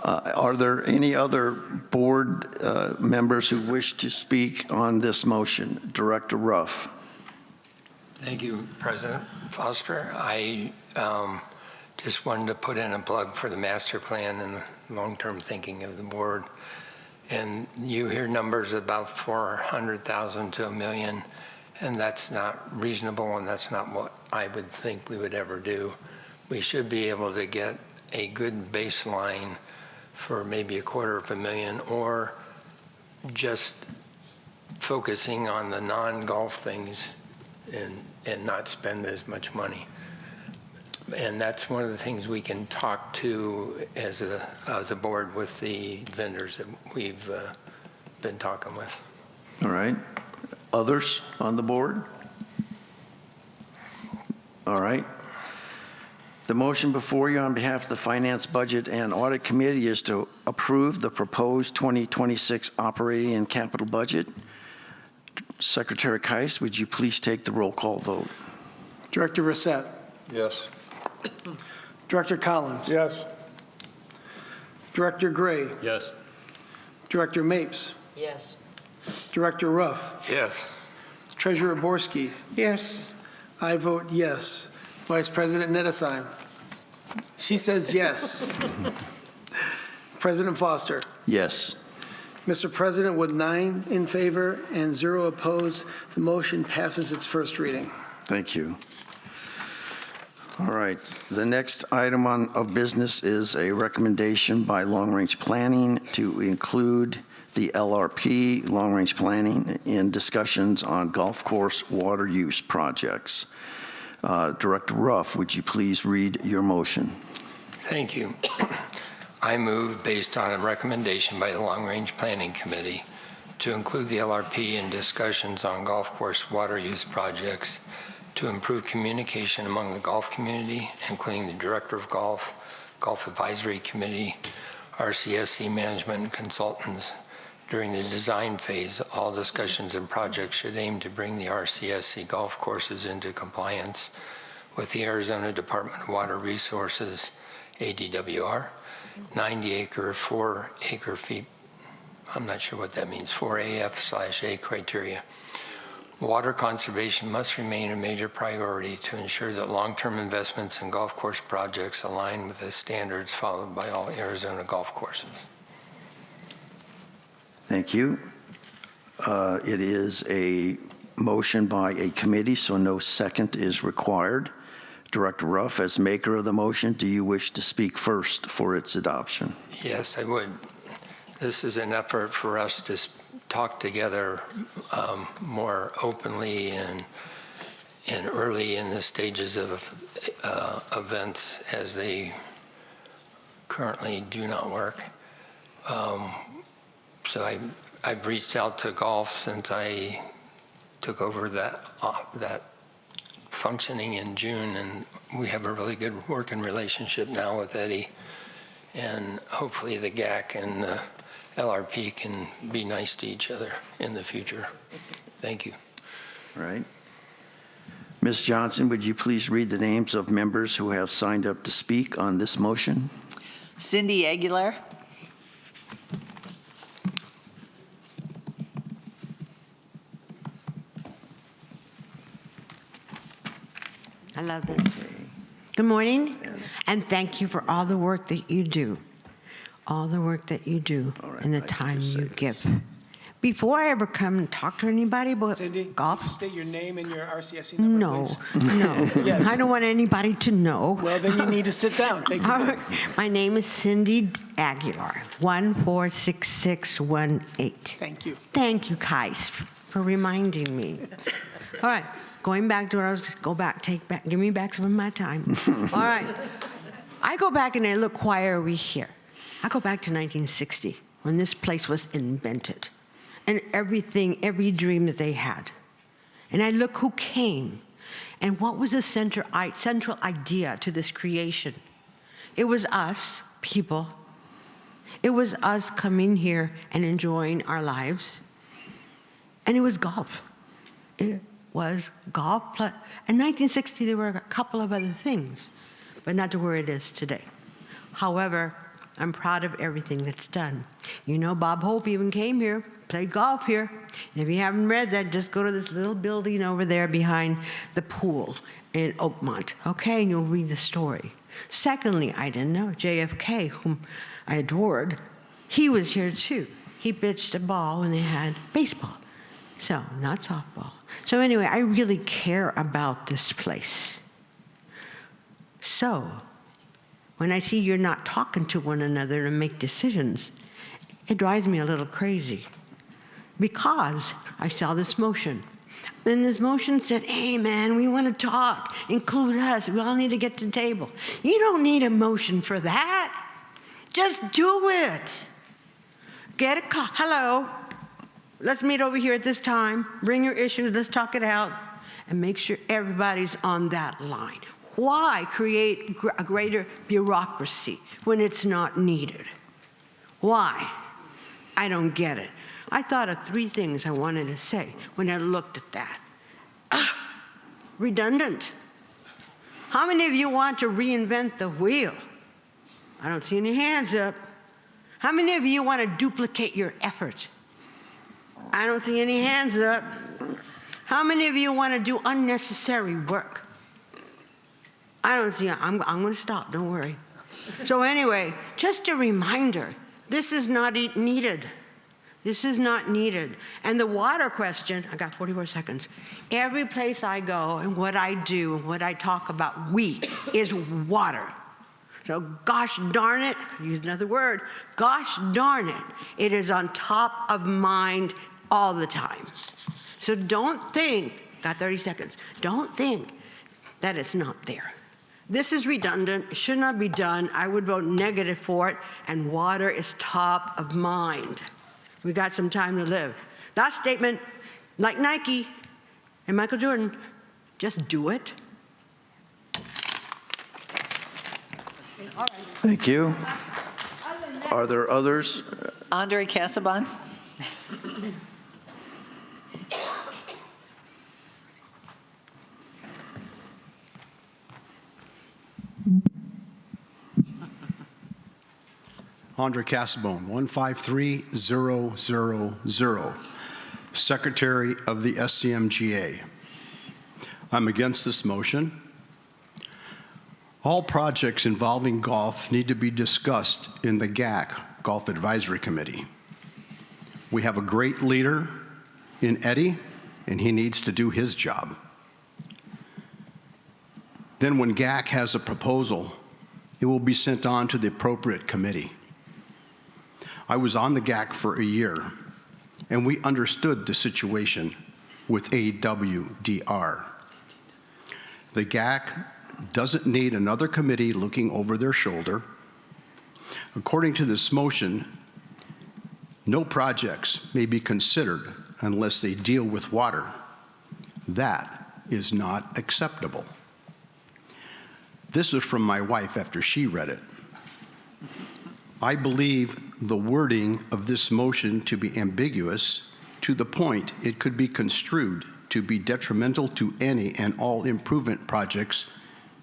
Are there any other board members who wish to speak on this motion? Director Ruff. Thank you, President Foster. I just wanted to put in a plug for the master plan and the long-term thinking of the board. And you hear numbers about 400,000 to $1 million, and that's not reasonable, and that's not what I would think we would ever do. We should be able to get a good baseline for maybe $250,000, or just focusing on the non-golf things and not spend as much money. And that's one of the things we can talk to as a board with the vendors that we've been talking with. All right. Others on the board? All right. The motion before you on behalf of the Finance, Budget, and Audit Committee is to approve the proposed 2026 operating and capital budget. Secretary Keiss, would you please take the roll call vote? Director Brissette. Yes. Director Collins. Yes. Director Gray. Yes. Director Mapes. Yes. Director Ruff. Yes. Treasurer Borski. Yes. I vote yes. Vice President Nettesheim. She says yes. President Foster. Yes. Mr. President, with 9 in favor and 0 opposed, the motion passes its first reading. Thank you. All right. The next item of business is a recommendation by Long Range Planning to include the LRP, Long Range Planning, in discussions on golf course water use projects. Director Ruff, would you please read your motion? Thank you. I move, based on a recommendation by the Long Range Planning Committee, to include the LRP in discussions on golf course water use projects to improve communication among the golf community, including the Director of Golf, Golf Advisory Committee, RCSC management and consultants. During the design phase, all discussions and projects should aim to bring the RCSC golf courses into compliance with the Arizona Department of Water Resources, ADWR, 90-acre, 4-acre feet, I'm not sure what that means, 4AF/A criteria. Water conservation must remain a major priority to ensure that long-term investments in golf course projects align with the standards followed by all Arizona golf courses. Thank you. It is a motion by a committee, so no second is required. Director Ruff, as maker of the motion, do you wish to speak first for its adoption? Yes, I would. This is an effort for us to talk together more openly and early in the stages of events as they currently do not work. So I've reached out to golf since I took over that functioning in June, and we have a really good working relationship now with Eddie, and hopefully the GAC and the LRP can be nice to each other in the future. Thank you. Right. Ms. Johnson, would you please read the names of members who have signed up to speak on this motion? Cindy Aguilar. I love this. Good morning, and thank you for all the work that you do. All the work that you do and the time you give. Before I ever come and talk to anybody about Cindy, golf, could you state your name and your RCSC number, please? no. Yes. I don't want anybody to know. Well, then you need to sit down. Thank you. My name is Cindy Aguilar, 146618. Thank you. Thank you, Kais, for reminding me. All right, going back to where I was, give me back some of my time. All right. I go back and I look, why are we here? I go back to 1960, when this place was invented, and everything, every dream that they had. And I look who came, and what was the central idea to this creation? It was us, people. It was us coming here and enjoying our lives. And it was golf. It was golf. In 1960, there were a couple of other things, but not to where it is today. However, I'm proud of everything that's done. You know, Bob Hope even came here, played golf here. And if you haven't read that, just go to this little building over there behind the pool in Oakmont, okay? And you'll read the story. Secondly, I didn't know, JFK, whom I adored, he was here too. He pitched a ball when they had baseball. So, not softball. So anyway, I really care about this place. So, when I see you're not talking to one another and make decisions, it drives me a little crazy. Because I saw this motion. Then this motion said, hey man, we want to talk, include us, we all need to get to the table. You don't need a motion for that. Just do it. Get a call, hello, let's meet over here at this time, bring your issues, let's talk it out, and make sure everybody's on that line. Why create a greater bureaucracy when it's not needed? Why? I don't get it. I thought of 3 things I wanted to say when I looked at that. Redundant. How many of you want to reinvent the wheel? I don't see any hands up. How many of you want to duplicate your effort? I don't see any hands up. How many of you want to do unnecessary work? I don't see, I'm going to stop, don't worry. So anyway, just a reminder, this is not needed. This is not needed. And the water question, I got 44 seconds. Every place I go and what I do and what I talk about, is water. So gosh darn it, use another word, gosh darn it, it is on top of mind all the time. So don't think, got 30 seconds, don't think that it's not there. This is redundant, it should not be done. I would vote negative for it, and water is top of mind. We got some time to live. Last statement, like Nike and Michael Jordan, just do it. Thank you. Are there others? Andre Casaban. Andre Casabone, 153000, Secretary of the SCMGA. I'm against this motion. All projects involving golf need to be discussed in the GAC, Golf Advisory Committee. We have a great leader in Eddie, and he needs to do his job. Then when GAC has a proposal, it will be sent on to the appropriate committee. I was on the GAC for a year, and we understood the situation with AWDR. The GAC doesn't need another committee looking over their shoulder. According to this motion, no projects may be considered unless they deal with water. That is not acceptable. This is from my wife after she read it. I believe the wording of this motion to be ambiguous to the point it could be construed to be detrimental to any and all improvement projects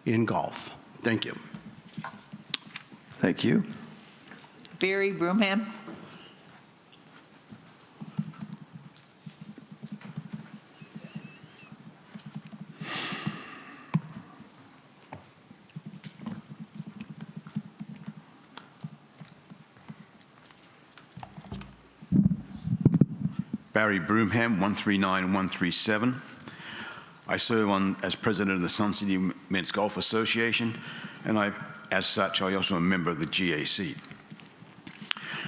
in golf. Thank you. Thank you. Barry Broomham. Barry Broomham, 139137. I serve as president of the Sun City Men's Golf Association, and as such, I also am a member of the GAC.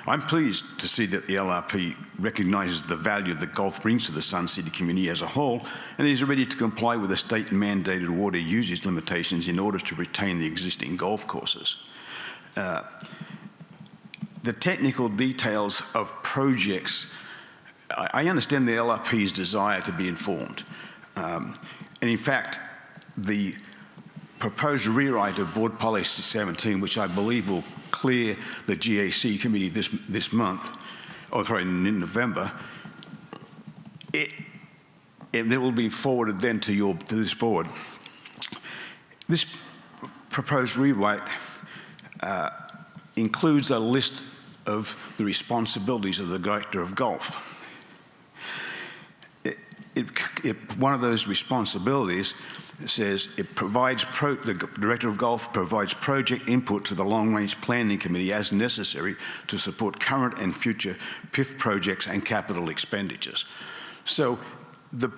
I'm pleased to see that the LRP recognizes the value that golf brings to the Sun City community as a whole, and is ready to comply with the state-mandated water usage limitations in order to retain the existing golf courses. The technical details of projects, I understand the LRP's desire to be informed. And in fact, the proposed rewrite of Board Policy 17, which I believe will clear the GAC committee this month, or sorry, in November, it will be forwarded then to this board. This proposed rewrite includes a list of the responsibilities of the Director of Golf. One of those responsibilities says the Director of Golf provides project input to the Long Range Planning Committee as necessary to support current and future PIF projects and capital expenditures. So the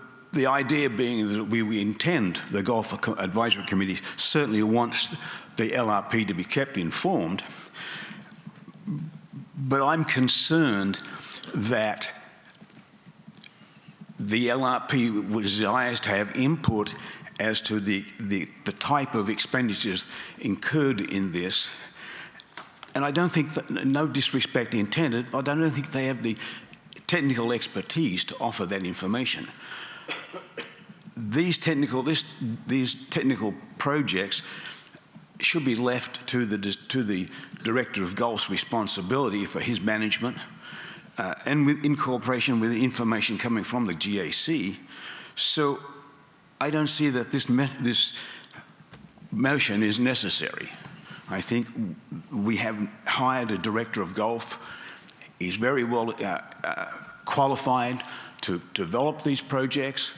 idea being that we intend, the Golf Advisory Committee certainly wants the LRP to be kept informed, but I'm concerned that the LRP desires to have input as to the type of expenditures incurred in this. And I don't think, that, no disrespect intended, I don't think they have the technical expertise to offer that information. These technical projects should be left to the Director of Golf's responsibility for his management, and in cooperation with the information coming from the GAC. So I don't see that this motion is necessary. I think we have hired a Director of Golf. He's very well qualified to develop these projects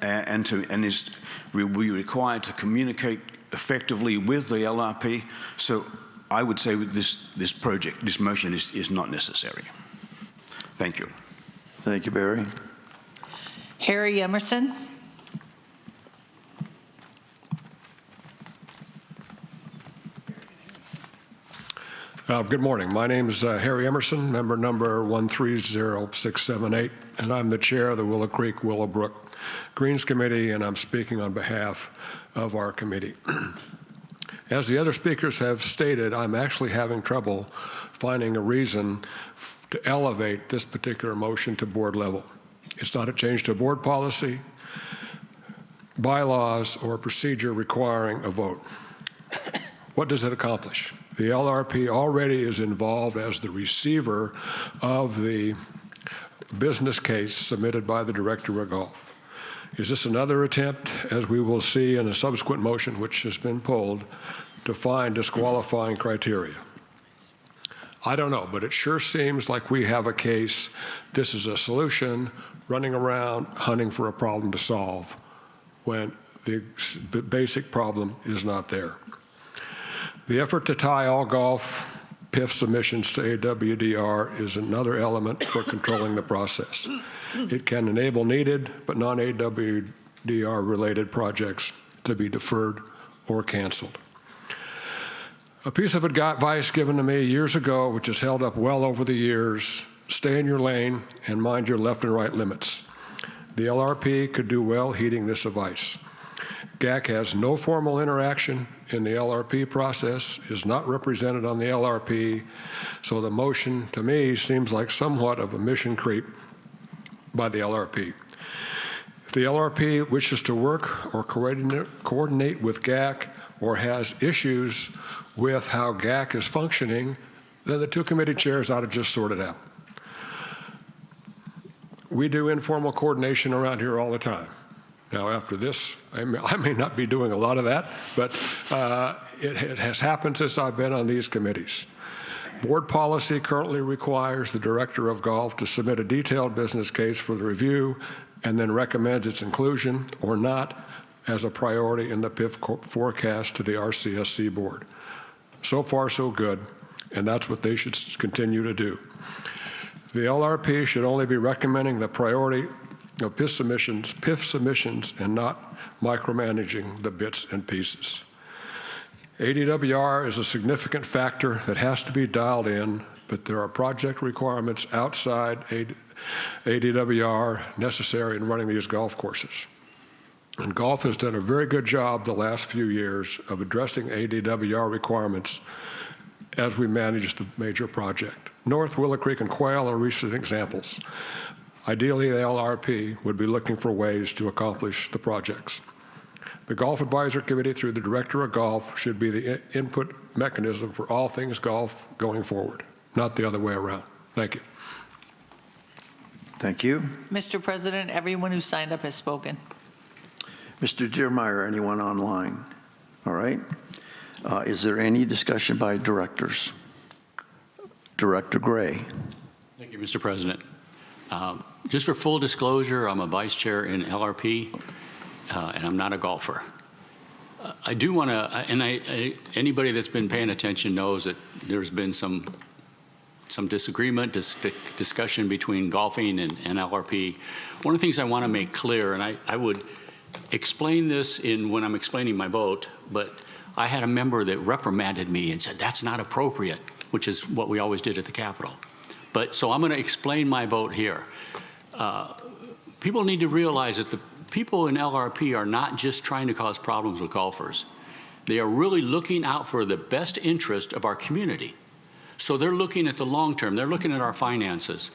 and will be required to communicate effectively with the LRP. So I would say this motion is not necessary. Thank you. Thank you, Barry. Harry Emerson. Good morning. My name is Harry Emerson, member number 130678, and I'm the chair of the Willow Creek Willowbrook Greens Committee, and I'm speaking on behalf of our committee. As the other speakers have stated, I'm actually having trouble finding a reason to elevate this particular motion to board level. It's not a change to board policy, bylaws, or procedure requiring a vote. What does it accomplish? The LRP already is involved as the receiver of the business case submitted by the Director of Golf. Is this another attempt, as we will see in a subsequent motion which has been pulled, to find disqualifying criteria? I don't know, but it sure seems like we have a case. This is a solution, running around hunting for a problem to solve when the basic problem is not there. The effort to tie all golf PIF submissions to AWDR is another element for controlling the process. It can enable needed but non-AWDR related projects to be deferred or canceled. A piece of advice given to me years ago, which has held up well over the years: stay in your lane and mind your left and right limits. The LRP could do well heeding this advice. GAC has no formal interaction in the LRP process, is not represented on the LRP, so the motion to me seems like somewhat of a mission creep by the LRP. If the LRP wishes to work or coordinate with GAC or has issues with how GAC is functioning, then the two committee chairs ought to just sort it out. We do informal coordination around here all the time. Now, after this, I may not be doing a lot of that, but it has happened since I've been on these committees. Board policy currently requires the director of golf to submit a detailed business case for the review and then recommends its inclusion or not as a priority in the PIF forecast to the RCSC board. So far, so good, and that's what they should continue to do. The LRP should only be recommending the priority of PIF submissions and not micromanaging the bits and pieces. ADWR is a significant factor that has to be dialed in, but there are project requirements outside ADWR necessary in running these golf courses. And golf has done a very good job the last few years of addressing ADWR requirements as we manage the major project. North, Willow Creek, and Quail are recent examples. Ideally, the LRP would be looking for ways to accomplish the projects. The Golf Advisory Committee, through the Director of Golf, should be the input mechanism for all things golf going forward, not the other way around. Thank you. Thank you. Mr. President, everyone who signed up has spoken. Mr. Diermeyer, anyone online? All right. Is there any discussion by directors? Director Gray. Thank you, Mr. President. Just for full disclosure, I'm a vice chair in LRP, and I'm not a golfer. I do want to, and anybody that's been paying attention knows that there's been some disagreement, discussion between golfing and LRP. One of the things I want to make clear, and I would explain this when I'm explaining my vote, but I had a member that reprimanded me and said, that's not appropriate, which is what we always did at the Capitol. But so I'm going to explain my vote here. People need to realize that the people in LRP are not just trying to cause problems with golfers. They are really looking out for the best interest of our community. So they're looking at the long term. They're looking at our finances.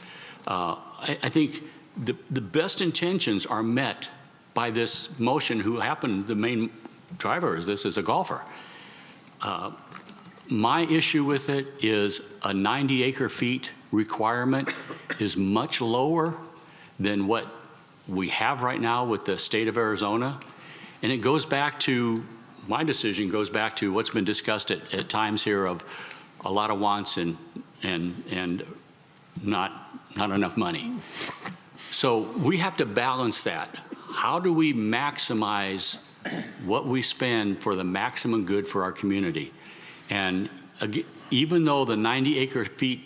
I think the best intentions are met by this motion, who happened, the main driver is this, is a golfer. My issue with it is a 90 acre feet requirement is much lower than what we have right now with the state of Arizona. And it goes back to, my decision goes back to what's been discussed at times here of a lot of wants and not enough money. So we have to balance that. How do we maximize what we spend for the maximum good for our community? And even though the 90 acre feet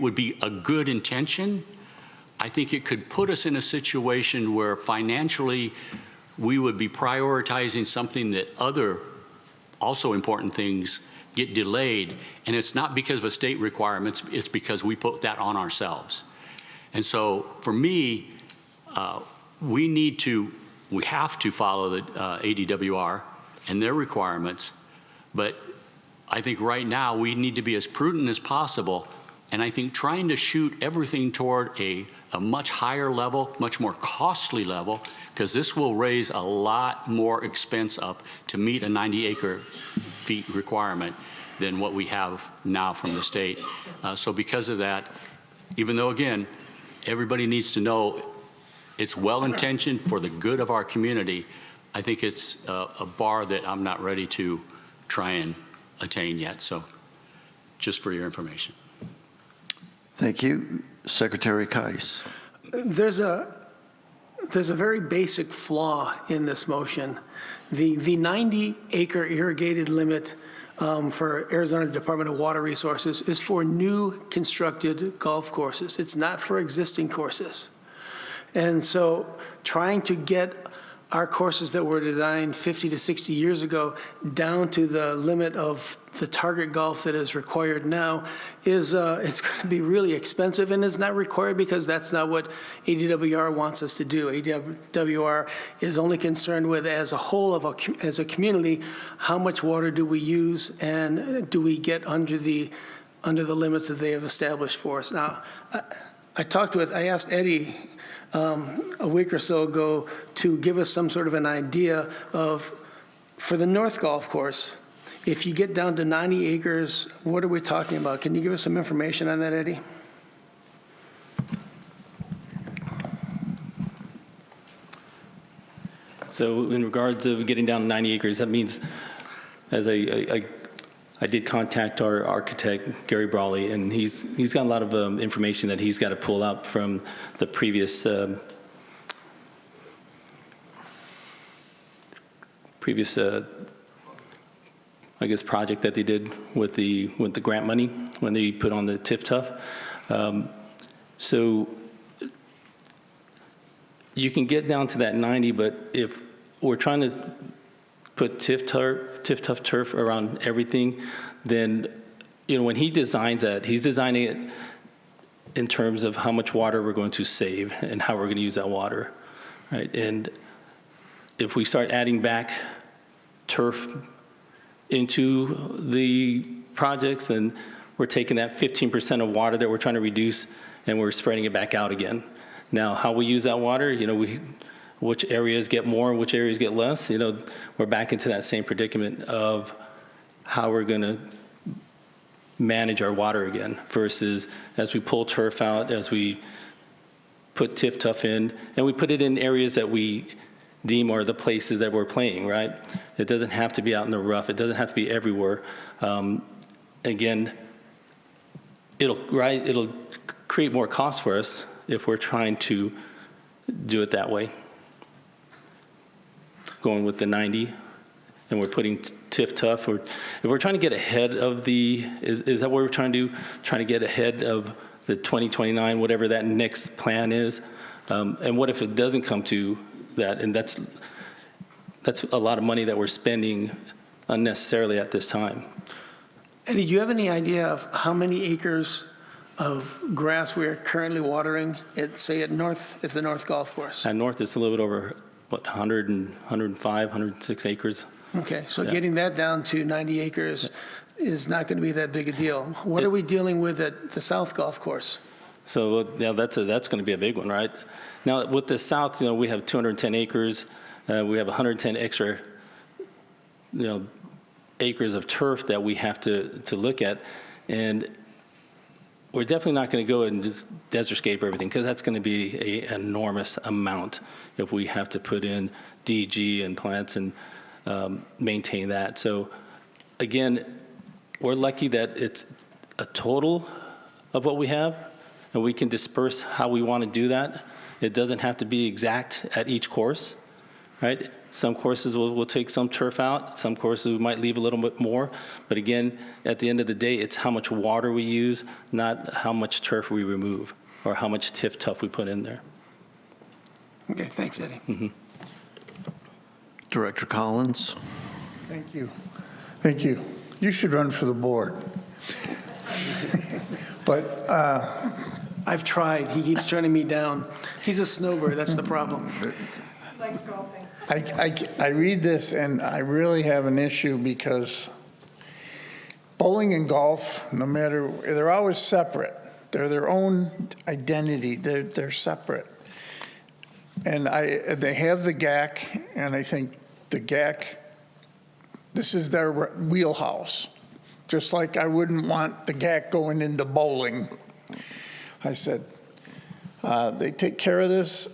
would be a good intention, I think it could put us in a situation where financially we would be prioritizing something that other also important things get delayed. And it's not because of a state requirements, it's because we put that on ourselves. And so for me, we have to follow the ADWR and their requirements, but I think right now we need to be as prudent as possible. And I think trying to shoot everything toward a much higher level, much more costly level, because this will raise a lot more expense up to meet a 90 acre feet requirement than what we have now from the state. So because of that, even though, again, everybody needs to know it's well-intentioned for the good of our community, I think it's a bar that I'm not ready to try and attain yet. So just for your information. Thank you. Secretary Kais. There's a very basic flaw in this motion. The 90 acre irrigated limit for Arizona Department of Water Resources is for new constructed golf courses. It's not for existing courses. And so trying to get our courses that were designed 50 to 60 years ago down to the limit of the target golf that is required now is it's going to be really expensive, and it's not required because that's not what ADWR wants us to do. ADWR is only concerned with, as a whole as a community, how much water do we use and do we get under the limits that they have established for us. Now, I asked Eddie a week or so ago to give us some sort of an idea of, for the North Golf Course, if you get down to 90 acres, what are we talking about? Can you give us some information on that, Eddie? So in regards of getting down to 90 acres, that means, as I did contact our architect, Gary Brawley, and he's got a lot of information that he's got to pull out from the previous I guess, project that they did with the grant money when they put on the TIF-TUF. So you can get down to that 90, but if we're trying to put TIF-TUF turf around everything, then, when he designs that, he's designing it in terms of how much water we're going to save and how we're going to use that water, right? And if we start adding back turf into the projects, then we're taking that 15% of water that we're trying to reduce and we're spreading it back out again. Now, how we use that water, which areas get more and which areas get less, we're back into that same predicament of how we're going to manage our water again versus as we pull turf out, as we put TIF-TUF in, and we put it in areas that we deem are the places that we're playing, right? It doesn't have to be out in the rough. It doesn't have to be everywhere. Again, it'll create more cost for us if we're trying to do it that way. Going with the 90, and we're putting TIF-TUF, or if we're trying to get ahead of is that what we're trying to do? Trying to get ahead of the 2029, whatever that next plan is? And what if it doesn't come to that? And that's a lot of money that we're spending unnecessarily at this time. Eddie, do you have any idea of how many acres of grass we are currently watering at, say, at the North Golf Course? At North, it's a little bit over, 105, 106 acres. Okay, so Yeah. getting that down to 90 acres is not going to be that big a deal. What are we dealing with at the South Golf Course? So yeah, that's going to be a big one, right? Now with the South, we have 210 acres. We have 110 extra, acres of turf that we have to look at, and we're definitely not going to go and just desertscape everything because that's going to be an enormous amount if we have to put in DG and plants and maintain that. So again, we're lucky that it's a total of what we have, and we can disperse how we want to do that. It doesn't have to be exact at each course, right? Some courses will take some turf out. Some courses we might leave a little bit more. But again, at the end of the day, it's how much water we use, not how much turf we remove or how much TIF-TUF we put in there. Okay, thanks, Eddie. Mm-hmm. Director Collins. Thank you. Thank you. You should run for the board. But I've tried. He keeps turning me down. He's a snowbird. That's the problem. Likes golfing. I read this and I really have an issue because bowling and golf, they're always separate. They're their own identity. They're separate. And they have the GAC, and I think the GAC, this is their wheelhouse. Just like I wouldn't want the GAC going into bowling. I said, they take care of this,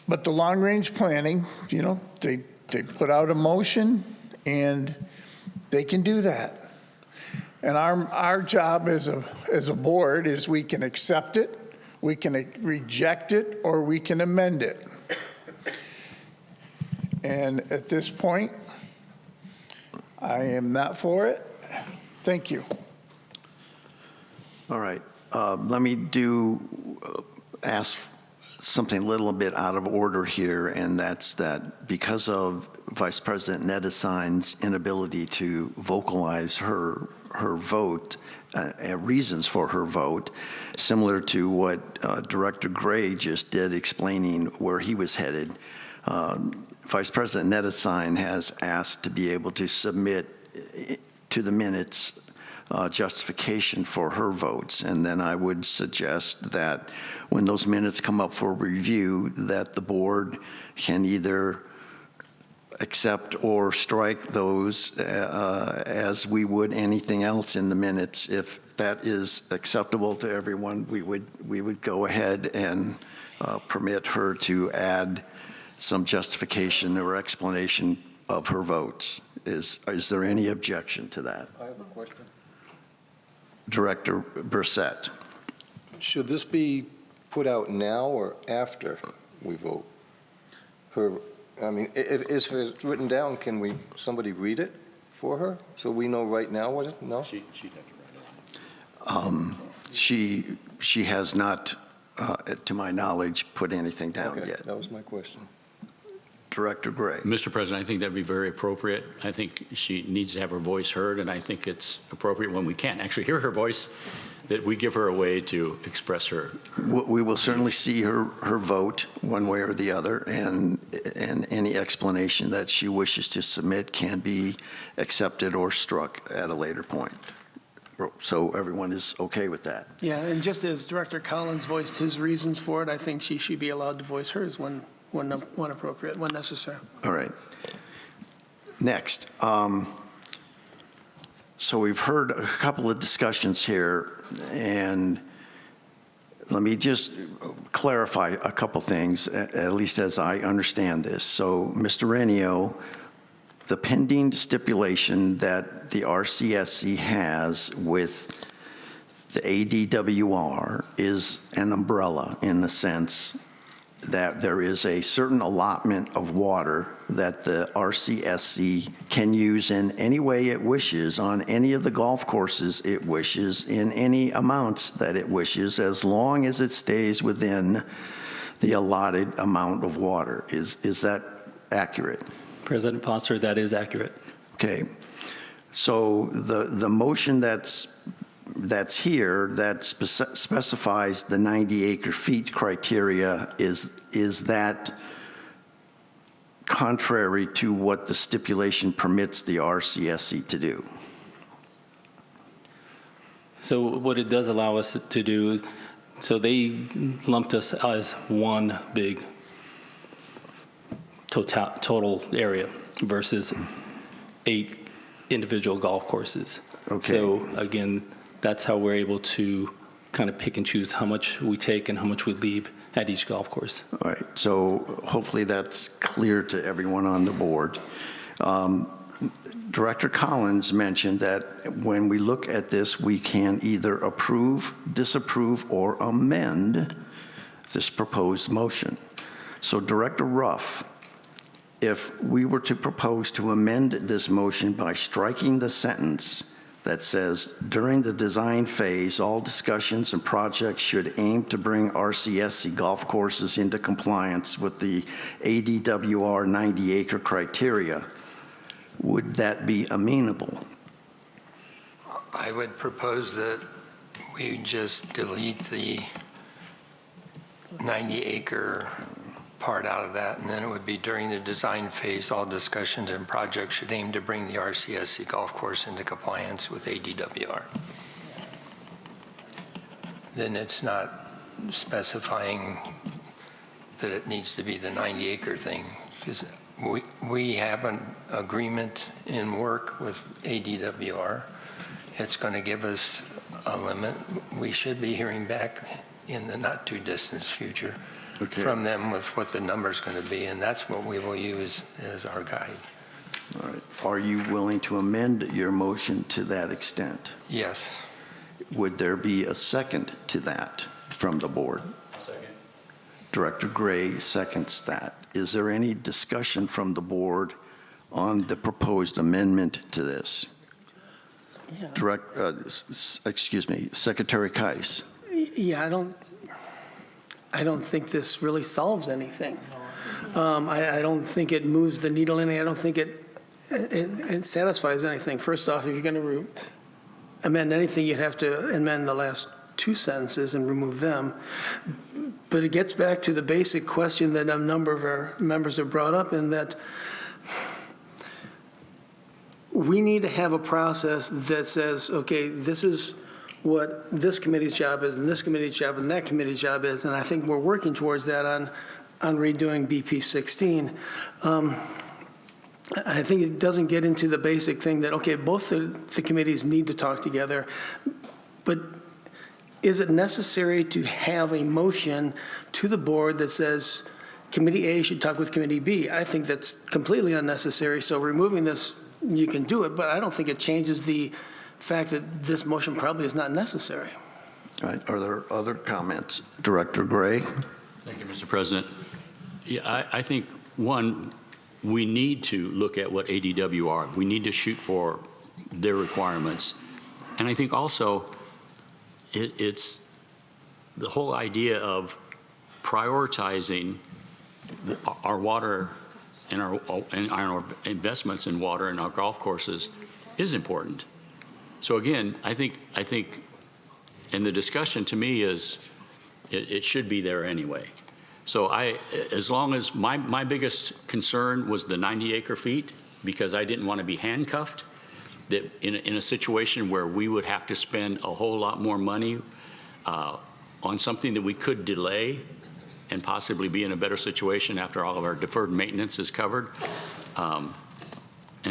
but the long-range planning, they put out a motion, and they can do that. And our job as a board is we can accept it, we can reject it, or we can amend it. And at this point, I am not for it. Thank you. All right. Let me ask something a little bit out of order here, and that's that because of Vice President Nedesign's inability to vocalize her vote, reasons for her vote, similar to what Director Gray just did explaining where he was headed, Vice President Nedesign has asked to be able to submit to the minutes justification for her votes. And then I would suggest that when those minutes come up for review, that the board can either accept or strike those as we would anything else in the minutes. If that is acceptable to everyone, we would go ahead and permit her to add some justification or explanation of her votes. Is there any objection to that? I have a question. Director Brissett. Should this be put out now or after we vote? I mean, if it's written down, can somebody read it for her so we know right now what it? No. She'd have to write it. She has not, to my knowledge, put anything down Okay, yet. that was my question. Director Gray. Mr. President, I think that'd be very appropriate. I think she needs to have her voice heard, and I think it's appropriate when we can't actually hear her voice, that we give her a way to express her. We will certainly see her vote one way or the other, and any explanation that she wishes to submit can be accepted or struck at a later point. So everyone is okay with that? Yeah, and just as Director Collins voiced his reasons for it, I think she should be allowed to voice hers when appropriate, when necessary. All right. Next. So we've heard a couple of discussions here, and let me just clarify a couple things, at least as I understand this. So, Mr. Renio, the pending stipulation that the RCSC has with the ADWR is an umbrella in the sense that there is a certain allotment of water that the RCSC can use in any way it wishes on any of the golf courses it wishes in any amounts that it wishes, as long as it stays within the allotted amount of water. Is that accurate? President Foster, that is accurate. Okay. So the motion that's here that specifies the 90 acre-feet criteria, is that contrary to what the stipulation permits the RCSC to do? So what it does allow us to do, so they lumped us as one big total area versus 8 individual golf courses. Okay. So again, that's how we're able to kind of pick and choose how much we take and how much we leave at each golf course. All right, so hopefully that's clear to everyone on the board. Director Collins mentioned that when we look at this, we can either approve, disapprove, or amend this proposed motion. So Director Ruff, if we were to propose to amend this motion by striking the sentence that says, during the design phase, all discussions and projects should aim to bring RCSC golf courses into compliance with the ADWR 90 acre criteria, would that be amenable? I would propose that we just delete the 90 acre part out of that, and then it would be during the design phase, all discussions and projects should aim to bring the RCSC golf course into compliance with ADWR. Then it's not specifying that it needs to be the 90 acre thing, because we have an agreement in work with ADWR. It's going to give us a limit. We should be hearing back in the not too distant future from them with what the number's going to be, and that's what we will use as our guide. All right. Are you willing to amend your motion to that extent? Yes. Would there be a second to that from the board? Second. Director Gray seconds that. Is there any discussion from the board on the proposed amendment to this? Yeah. Secretary Kais. Yeah, I don't think this really solves anything. I don't think it moves the needle any. I don't think it satisfies anything. First off, if you're going to amend anything, you'd have to amend the last 2 sentences and remove them. But it gets back to the basic question that a number of our members have brought up, in that we need to have a process that says, okay, this is what this committee's job is, and this committee's job, and that committee's job is, and I think we're working towards that on redoing BP 16. I think it doesn't get into the basic thing that, okay, both the committees need to talk together, but is it necessary to have a motion to the board that says, Committee A should talk with Committee B. I think that's completely unnecessary, so removing this, you can do it, but I don't think it changes the fact that this motion probably is not necessary. All right, are there other comments? Director Gray? Thank you, Mr. President. Yeah, I think, one, we need to look at what ADW are. We need to shoot for their requirements. And I think also it's the whole idea of prioritizing our water and our investments in water and our golf courses is important. So again, I think, and the discussion to me is it should be there anyway. So as long as my biggest concern was the 90 acre feet, because I didn't want to be handcuffed, that in a situation where we would have to spend a whole lot more money on something that we could delay and possibly be in a better situation after all of our deferred maintenance is covered. And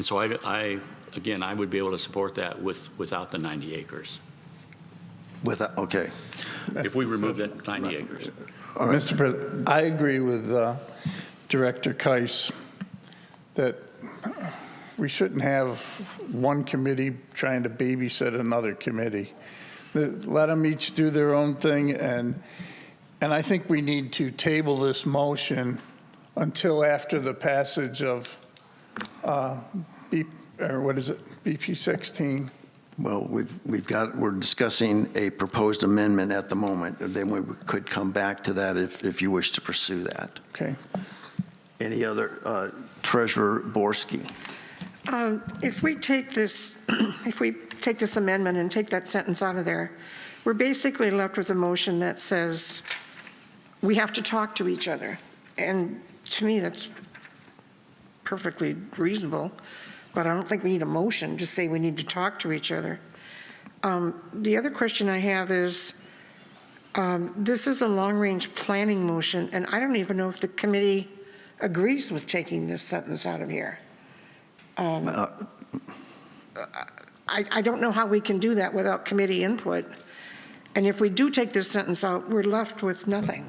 so again, I would be able to support that without the 90 acres. Okay. If we remove that 90 acres. Mr. President, I agree with Director Keiss that we shouldn't have one committee trying to babysit another committee. Let them each do their own thing, and I think we need to table this motion until after the passage of BP 16. Well, we're discussing a proposed amendment at the moment. Then we could come back to that if you wish to pursue that. Okay. Any other, Treasurer Borski? If we take this, amendment and take that sentence out of there, we're basically left with a motion that says we have to talk to each other. And to me, that's perfectly reasonable, but I don't think we need a motion to say we need to talk to each other. The other question I have is, this is a long-range planning motion, and I don't even know if the committee agrees with taking this sentence out of here. I don't know how we can do that without committee input. And if we do take this sentence out, we're left with nothing.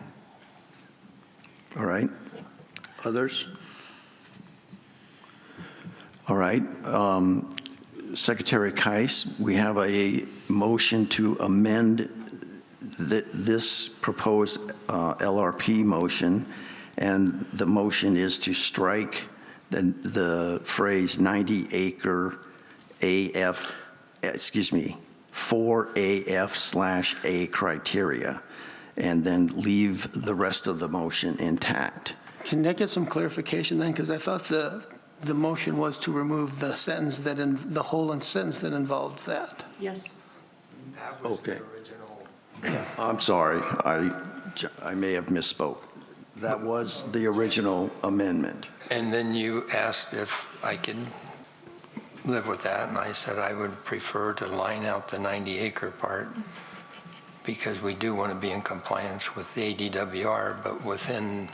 All right. Others? All right. Secretary Keiss, we have a motion to amend this proposed LRP motion, and the motion is to strike the phrase 90-acre AF, 4AF/A criteria, and then leave the rest of the motion intact. Can I get some clarification then? Because I thought the motion was to remove the sentence the whole sentence that involved that. Yes. Okay. I'm sorry. I may have misspoke. That was the original amendment. And then you asked if I could live with that, and I said I would prefer to line out the 90-acre part because we do want to be in compliance with the ADWR, but within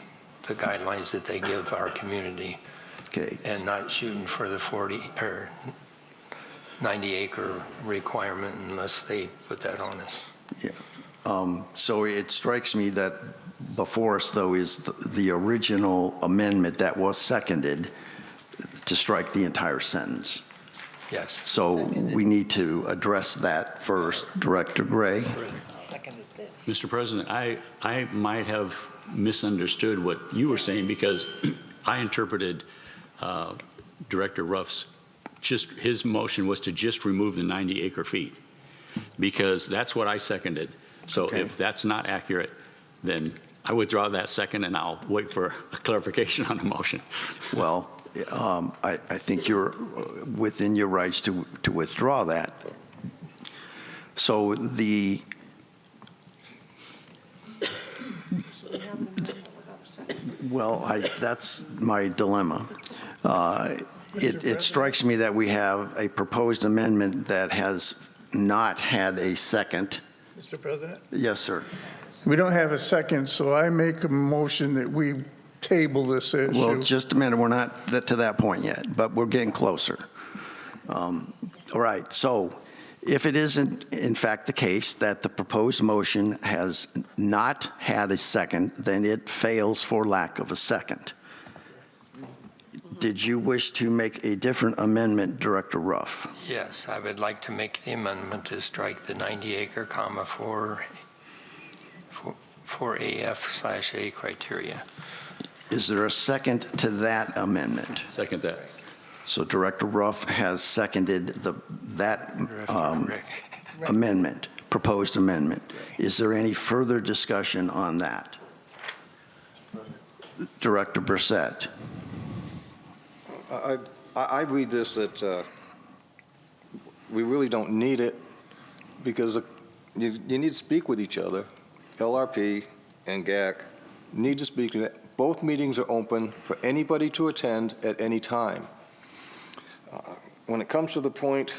the guidelines that they give our community. Okay. And not shooting for the 40 or 90-acre requirement unless they put that on us. Yeah. So it strikes me that before us, though, is the original amendment that was seconded to strike the entire sentence. Yes. So we need to address that first. Director Gray? Mr. President, I might have misunderstood what you were saying because I interpreted Director Ruff's, his motion was to just remove the 90-acre feet because that's what I seconded. So Okay. if that's not accurate, then I withdraw that second and I'll wait for a clarification on the motion. Well, I think you're within your rights to withdraw that. So that's my dilemma. It strikes me that we have a proposed amendment that has not had a second. Mr. President? Yes, sir. We don't have a second, so I make a motion that we table this issue. Well, just a minute. We're not to that point yet, but we're getting closer. All right. So If it isn't, in fact, the case that the proposed motion has not had a second, then it fails for lack of a second. Did you wish to make a different amendment, Director Ruff? Yes, I would like to make the amendment to strike the 90-acre comma for AF/A criteria. Is there a second to that amendment? Second that. So Director Ruff has seconded that amendment, proposed amendment. Is there any further discussion on that? Director Brissett. I read this that we really don't need it because you need to speak with each other. LRP and GAC need to speak. Both meetings are open for anybody to attend at any time. When it comes to the point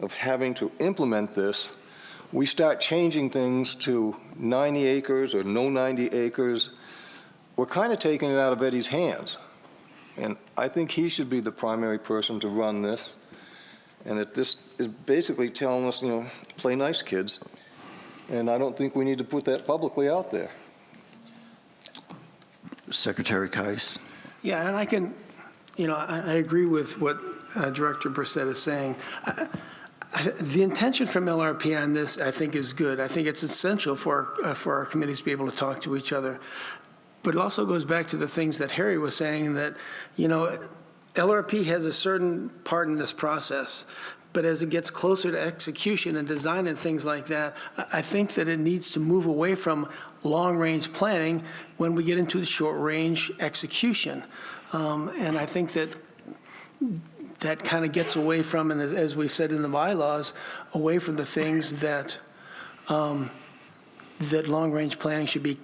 of having to implement this, we start changing things to 90 acres or no 90 acres. We're kind of taking it out of Eddie's hands. And I think he should be the primary person to run this. And that this is basically telling us, play nice, kids. And I don't think we need to put that publicly out there. Secretary Keiss. Yeah, and I can, I agree with what Director Brissett is saying. The intention from LRP on this, I think, is good. I think it's essential for our committees to be able to talk to each other. But it also goes back to the things that Harry was saying, that, LRP has a certain part in this process. But as it gets closer to execution and design and things like that, I think that it needs to move away from long-range planning when we get into the short-range execution. And I think that kind of gets away from, and as we've said in the bylaws, away from the things that that long-range planning should be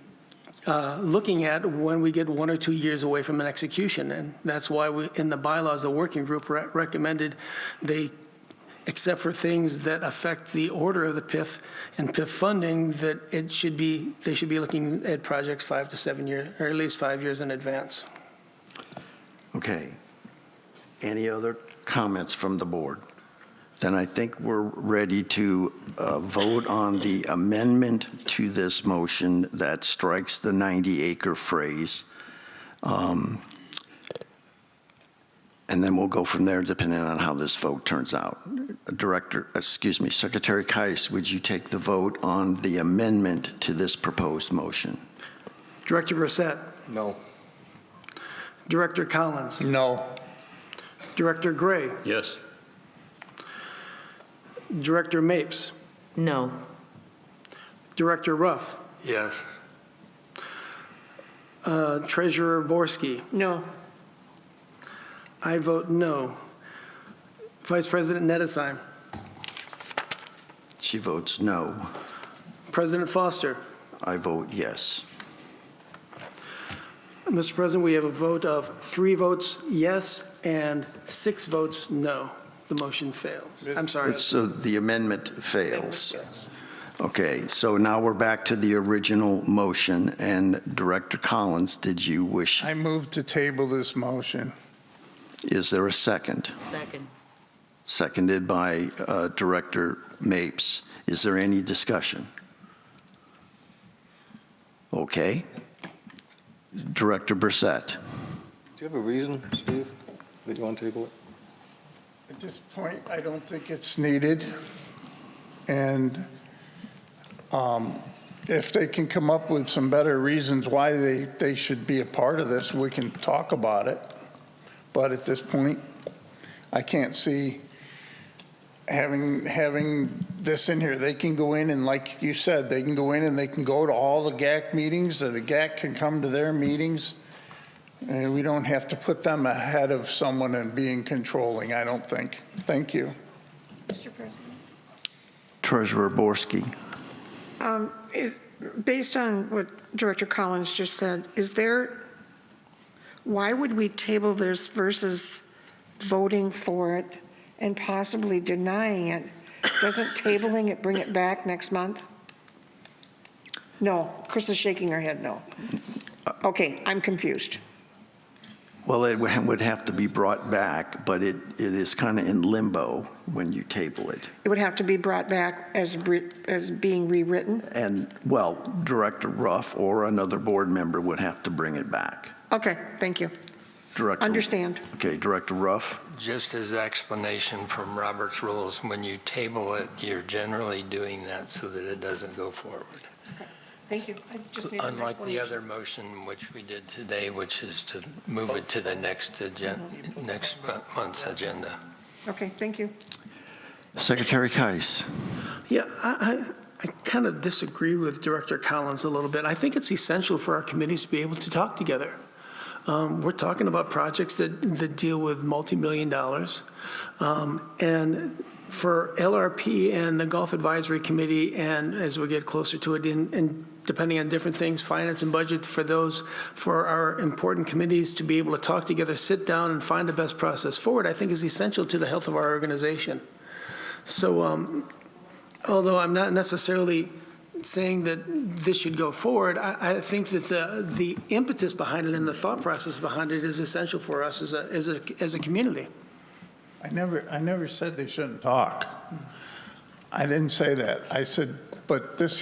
looking at when we get 1 or 2 years away from an execution. And that's why in the bylaws, the working group recommended except for things that affect the order of the PIF and PIF funding, that they should be looking at projects 5 to 7 years, or at least 5 years in advance. Okay. Any other comments from the board? Then I think we're ready to vote on the amendment to this motion that strikes the 90-acre phrase. And then we'll go from there depending on how this vote turns out. Secretary Keiss, would you take the vote on the amendment to this proposed motion? Director Brissett. No. Director Collins. No. Director Gray. Yes. Director Mapes. No. Director Ruff. Yes. Treasurer Borski. No. I vote no. Vice President Nettesheim. She votes no. President Foster. I vote yes. Mr. President, we have a vote of 3 votes yes and 6 votes no. The motion fails. I'm sorry. So the amendment fails. Okay, so now we're back to the original motion. And Director Collins, did you wish? I move to table this motion. Is there a second? Second. Seconded by Director Mapes. Is there any discussion? Okay. Director Brissett. Do you have a reason, Steve, that you want to table it? At this point, I don't think it's needed. And if they can come up with some better reasons why they should be a part of this, we can talk about it. But at this point, I can't see having this in here. They can go in and, like you said, they can go in and they can go to all the GAC meetings, or the GAC can come to their meetings. And we don't have to put them ahead of someone and being controlling, I don't think. Thank you. Mr. President. Treasurer Borski. Based on what Director Collins just said, why would we table this versus voting for it and possibly denying it? Doesn't tabling it bring it back next month? No. Chris is shaking her head no. Okay, I'm confused. Well, it would have to be brought back, but it is kind of in limbo when you table it. It would have to be brought back as being rewritten? And, well, Director Ruff or another board member would have to bring it back. Okay, thank you. Director. Understand. Okay, Director Ruff? Just as explanation from Robert's rules, when you table it, you're generally doing that so that it doesn't go forward. Thank you. I just need an Unlike the explanation. other motion which we did today, which is to move it to the next month's agenda. Okay, thank you. Secretary Keiss? Yeah, I kind of disagree with Director Collins a little bit. I think it's essential for our committees to be able to talk together. We're talking about projects that deal with multi-million dollars. And for LRP and the Golf Advisory Committee, and as we get closer to it, and depending on different things, finance and budget, for our important committees to be able to talk together, sit down, and find the best process forward, I think is essential to the health of our organization. So although I'm not necessarily saying that this should go forward, I think that the impetus behind it and the thought process behind it is essential for us as a community. I never said they shouldn't talk. I didn't say that. I said, but this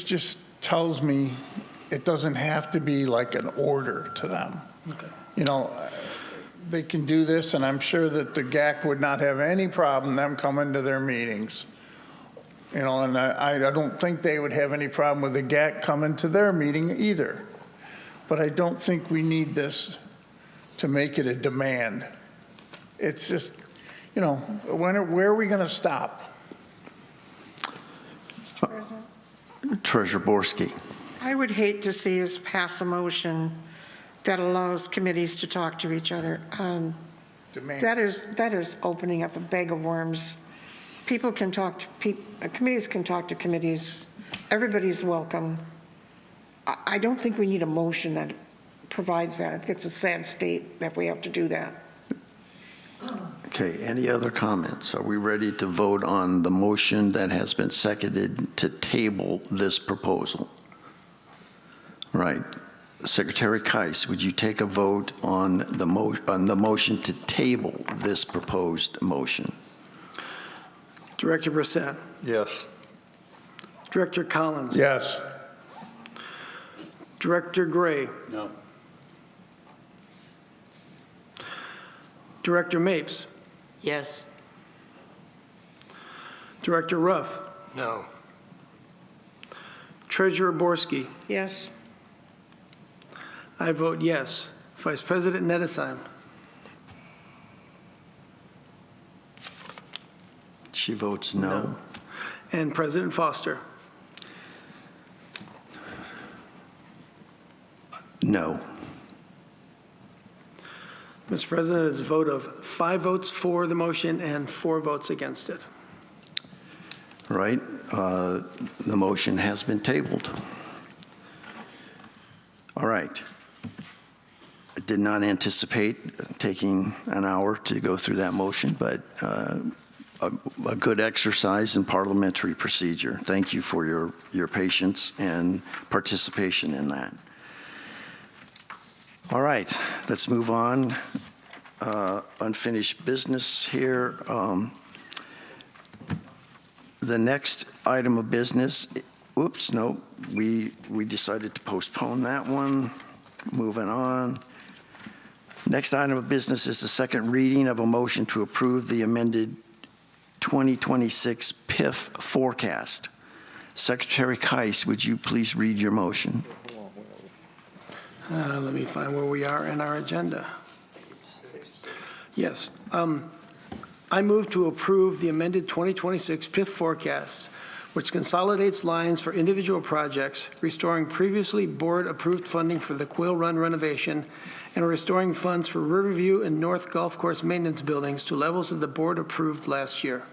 just tells me it doesn't have to be like an order to them. Okay. You know, they can do this, and I'm sure that the GAC would not have any problem them coming to their meetings. You know, and I don't think they would have any problem with the GAC coming to their meeting either. But I don't think we need this to make it a demand. It's just, you know, where are we going to stop? Treasurer Borski? I would hate to see us pass a motion that allows committees to talk to each other. Demand. That is opening up a bag of worms. People can talk to committees can talk to committees. Everybody's welcome. I don't think we need a motion that provides that. I think it's a sad state if we have to do that. Okay, any other comments? Are we ready to vote on the motion that has been seconded to table this proposal? Right. Secretary Keiss, would you take a vote on the motion to table this proposed motion? Director Brissett. Yes. Director Collins. Yes. Director Gray. No. Director Mapes. Yes. Director Ruff. No. Treasurer Borski. Yes. I vote yes. Vice President Nedesheim. She votes no. And President Foster. No. Mr. President, it's a vote of 5 votes for the motion and 4 votes against it. Right. The motion has been tabled. All right. I did not anticipate taking an hour to go through that motion, but a good exercise in parliamentary procedure. Thank you for your patience and participation in that. All right, let's move on. Unfinished business here. The next item of business, oops, no, we decided to postpone that one. Moving on. Next item of business is the second reading of a motion to approve the amended 2026 PIF forecast. Secretary Keiss, would you please read your motion? Let me find where we are in our agenda. Yes. I move to approve the amended 2026 PIF forecast, which consolidates lines for individual projects, restoring previously board-approved funding for the Quill Run renovation, and restoring funds for Riverview and North Golf Course maintenance buildings to levels that the board approved last year.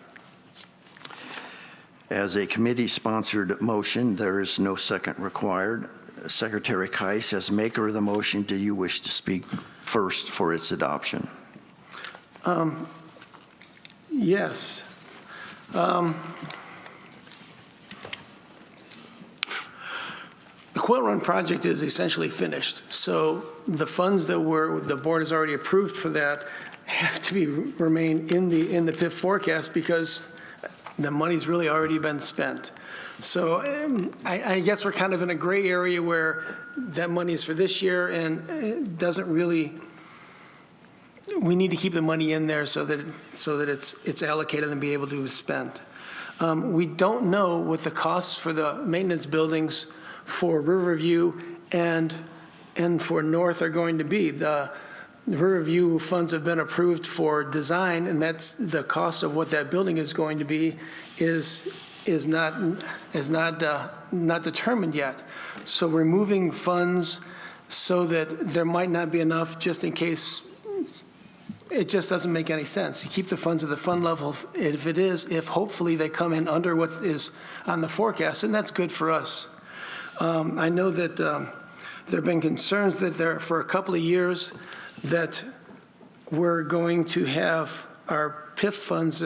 As a committee-sponsored motion, there is no second required. Secretary Keiss, as maker of the motion, do you wish to speak first for its adoption? Yes. The Quail Run project is essentially finished. So the funds that the board has already approved for that have to remain in the PIF forecast because the money's really already been spent. So I guess we're kind of in a gray area where that money is for this year and it doesn't really, we need to keep the money in there so that it's allocated and be able to be spent. We don't know what the costs for the maintenance buildings for Riverview and for North are going to be. The Riverview funds have been approved for design, and that's the cost of what that building is going to be is not determined yet. So we're moving funds so that there might not be enough just in case. It just doesn't make any sense. You keep the funds at the fund level if hopefully they come in under what is on the forecast, and that's good for us. I know that there have been concerns that for a couple of years that we're going to have our PIF funds,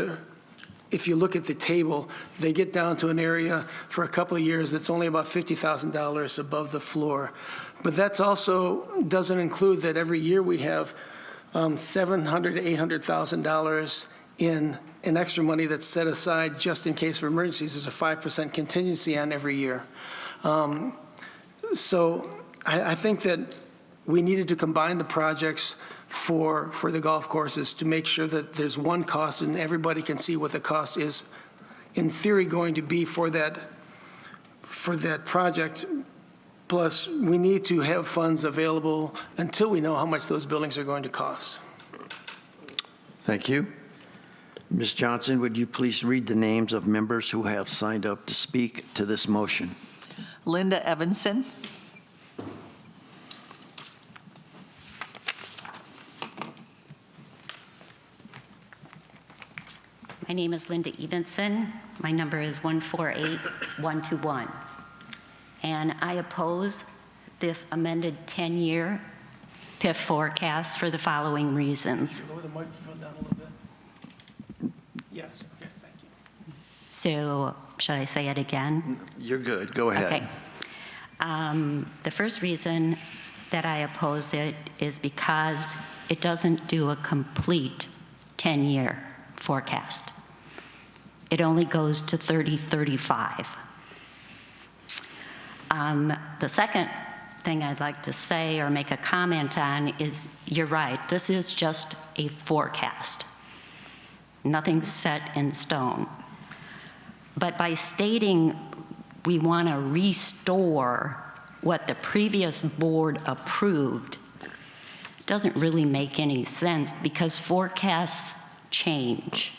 if you look at the table, they get down to an area for a couple of years that's only about $50,000 above the floor. But that's also doesn't include that every year we have $700,000 to $800,000 in extra money that's set aside just in case of emergencies. There's a 5% contingency on every year. So I think that we needed to combine the projects for the golf courses to make sure that there's one cost and everybody can see what the cost is in theory going to be for that project. Plus, we need to have funds available until we know how much those buildings are going to cost. Thank you. Ms. Johnson, would you please read the names of members who have signed up to speak to this motion? Linda Evanson. My name is Linda Evanson. My number is 148121. And I oppose this amended 10-year PIF forecast for the following reasons. Lower the microphone down a little bit. Yes, okay, thank you. So, should I say it again? You're good, go ahead. Okay. The first reason that I oppose it is because it doesn't do a complete 10-year forecast. It only goes to 3035. The second thing I'd like to say or make a comment on is, you're right, this is just a forecast. Nothing's set in stone. But by stating we want to restore what the previous board approved doesn't really make any sense because forecasts change.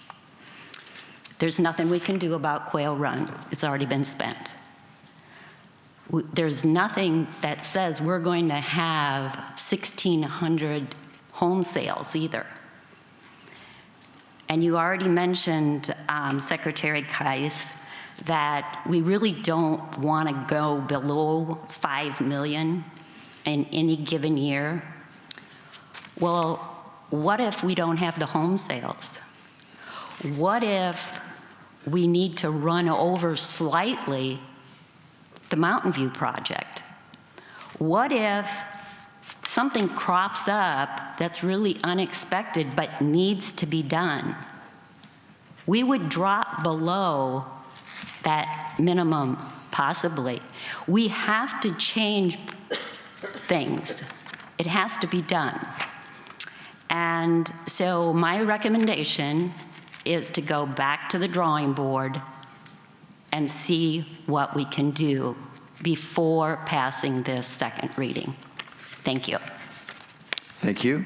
There's nothing we can do about Quail Run. It's already been spent. There's nothing that says we're going to have 1,600 home sales either. And you already mentioned, Secretary Keiss, that we really don't want to go below 5 million in any given year. Well, what if we don't have the home sales? What if we need to run over slightly the Mountain View project? What if something crops up that's really unexpected but needs to be done? We would drop below that minimum, possibly. We have to change things. It has to be done. And so my recommendation is to go back to the drawing board and see what we can do before passing this second reading. Thank you. Thank you.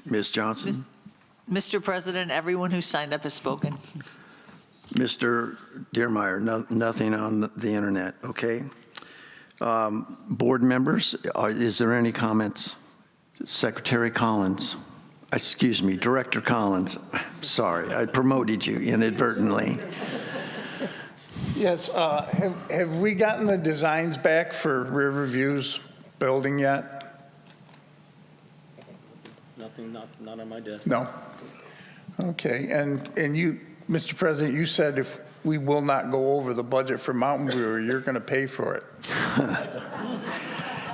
Ms. Johnson? Mr. President, everyone who signed up has spoken. Mr. Dearmeyer, nothing on the internet, okay? Board members, is there any comments? Secretary Collins, excuse me, Director Collins, sorry, I promoted you inadvertently. Yes, have we gotten the designs back for Riverview's building yet? Nothing, not on my desk. No? Okay, and you, Mr. President, you said if we will not go over the budget for Mountain View, you're going to pay for it.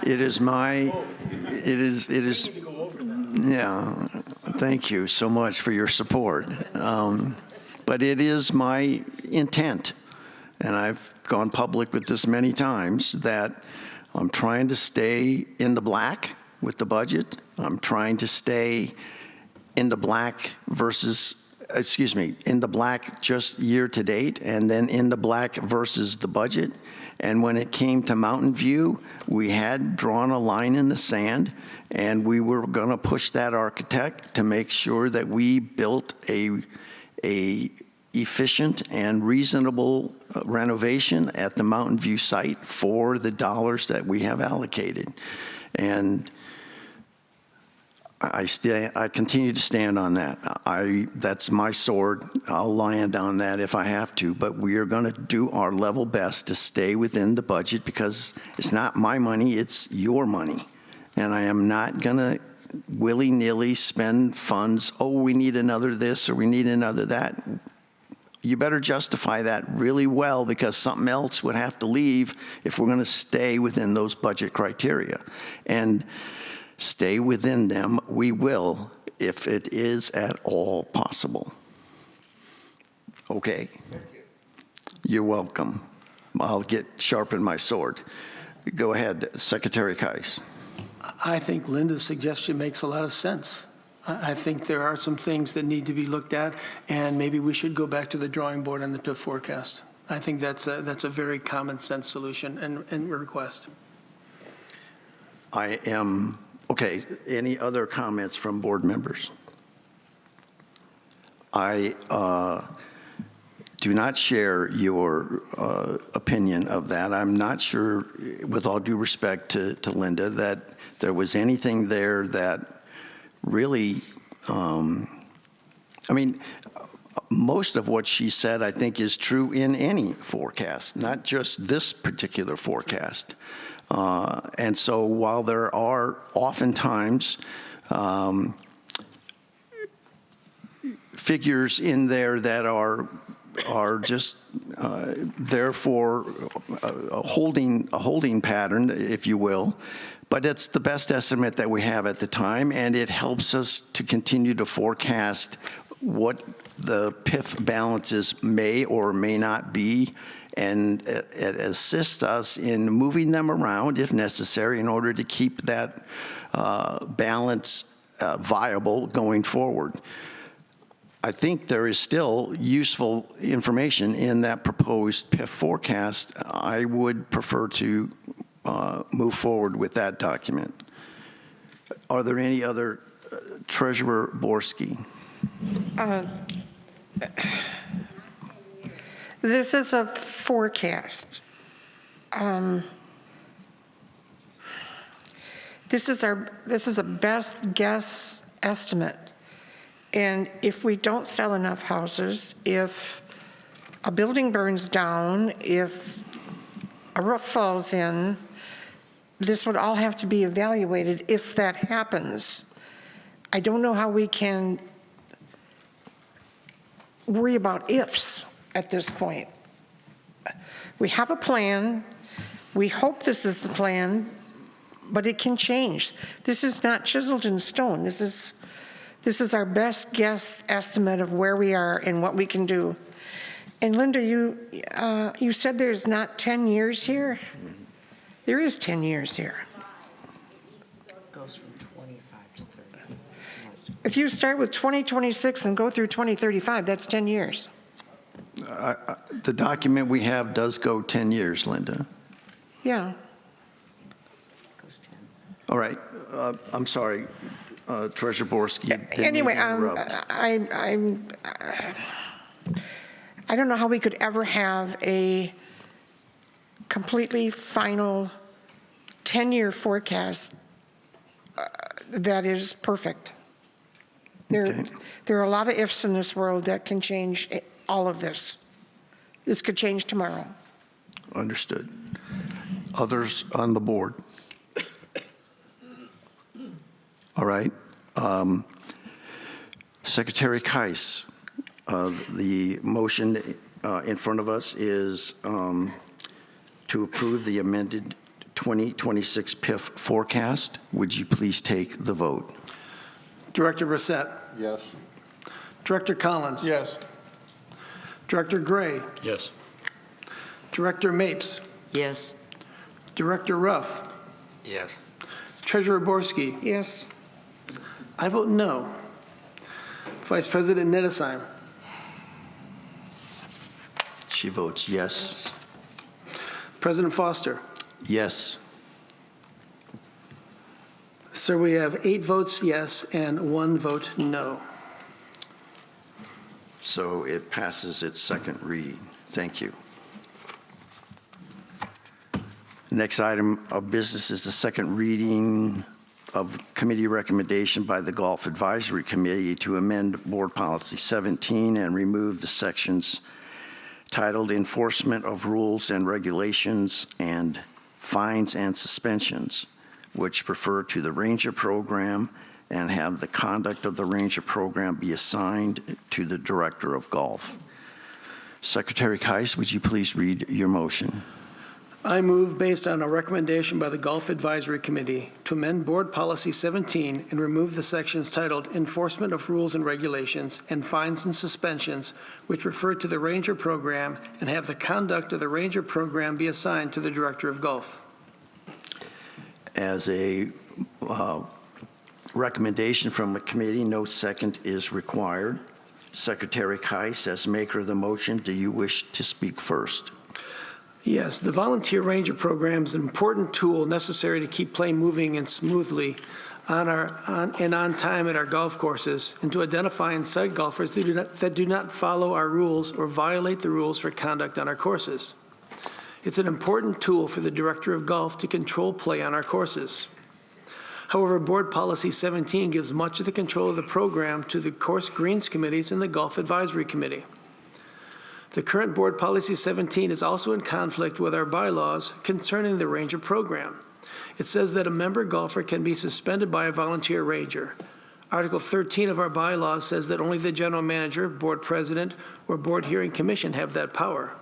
It is my, yeah, thank you so much for your support. But it is my intent, and I've gone public with this many times, that I'm trying to stay in the black with the budget. I'm trying to stay in the black in the black just year to date, and then in the black versus the budget. And when it came to Mountain View, we had drawn a line in the sand, and we were going to push that architect to make sure that we built a efficient and reasonable renovation at the Mountain View site for the dollars that we have allocated. And I continue to stand on that. That's my sword. I'll land on that if I have to, but we are going to do our level best to stay within the budget, because it's not my money, it's your money. And I am not going to willy-nilly spend funds, oh, we need another this or we need another that. You better justify that really well, because something else would have to leave if we're going to stay within those budget criteria. And stay within them we will, if it is at all possible. Okay. You're welcome. I'll sharpen my sword. Go ahead, Secretary Kais. I think Linda's suggestion makes a lot of sense. I think there are some things that need to be looked at, and maybe we should go back to the drawing board on the PIF forecast. I think that's a very common sense solution and request. I am, okay, any other comments from board members? I do not share your opinion of that. I'm not sure, with all due respect to Linda, that there was anything there that really, I mean, most of what she said, I think, is true in any forecast, not just this particular forecast. And so while there are oftentimes figures in there that are just there for a holding pattern, if you will, but it's the best estimate that we have at the time, and it helps us to continue to forecast what the PIF balances may or may not be, and it assists us in moving them around if necessary in order to keep that balance viable going forward. I think there is still useful information in that proposed PIF forecast. I would prefer to move forward with that document. Are there any other? Treasurer Borski. This is a forecast. This is a best guess estimate. And if we don't sell enough houses, if a building burns down, if a roof falls in, this would all have to be evaluated if that happens. I don't know how we can worry about ifs at this point. We have a plan. We hope this is the plan, but it can change. This is not chiseled in stone. This is our best guess estimate of where we are and what we can do. And Linda, you said there's not 10 years here? There is 10 years here. It goes from 25 to 30. If you start with 2026 and go through 2035, that's 10 years. The document we have does go 10 years, Linda. Yeah. All right. I'm sorry, Treasurer Borski. Anyway, I don't know how we could ever have a completely final 10-year forecast that is perfect. There are a lot of ifs in this world that can change all of this. This could change tomorrow. Understood. Others on the board? All right. Secretary Kais, the motion in front of us is to approve the amended 2026 PIF forecast. Would you please take the vote? Director Brissett. Yes. Director Collins. Yes. Director Gray. Yes. Director Mapes. Yes. Director Ruff. Yes. Treasurer Borski. Yes. I vote no. Vice President Nedesheim. She votes yes. President Foster. Yes. Sir, we have 8 votes yes and 1 vote no. So it passes its second reading. Thank you. Next item of business is the second reading of committee recommendation by the Golf Advisory Committee to amend Board Policy 17 and remove the sections titled Enforcement of Rules and Regulations and Fines and Suspensions, which refer to the Ranger Program and have the conduct of the Ranger Program be assigned to the Director of Golf. Secretary Kais, would you please read your motion? I move, based on a recommendation by the Golf Advisory Committee, to amend Board Policy 17 and remove the sections titled Enforcement of Rules and Regulations and Fines and Suspensions, which refer to the Ranger Program, and have the conduct of the Ranger Program be assigned to the Director of Golf. As a recommendation from the committee, no second is required. Secretary Kais, as maker of the motion, do you wish to speak first? Yes, the Volunteer Ranger Program is an important tool necessary to keep play moving and smoothly on time at our golf courses, and to identify and cite golfers that do not follow our rules or violate the rules for conduct on our courses. It's an important tool for the Director of Golf to control play on our courses. However, Board Policy 17 gives much of the control of the program to the Course Greens Committees and the Golf Advisory Committee. The current Board Policy 17 is also in conflict with our bylaws concerning the Ranger Program. It says that a member golfer can be suspended by a volunteer ranger. Article 13 of our bylaws says that only the General Manager, Board President, or Board Hearing Commission have that power.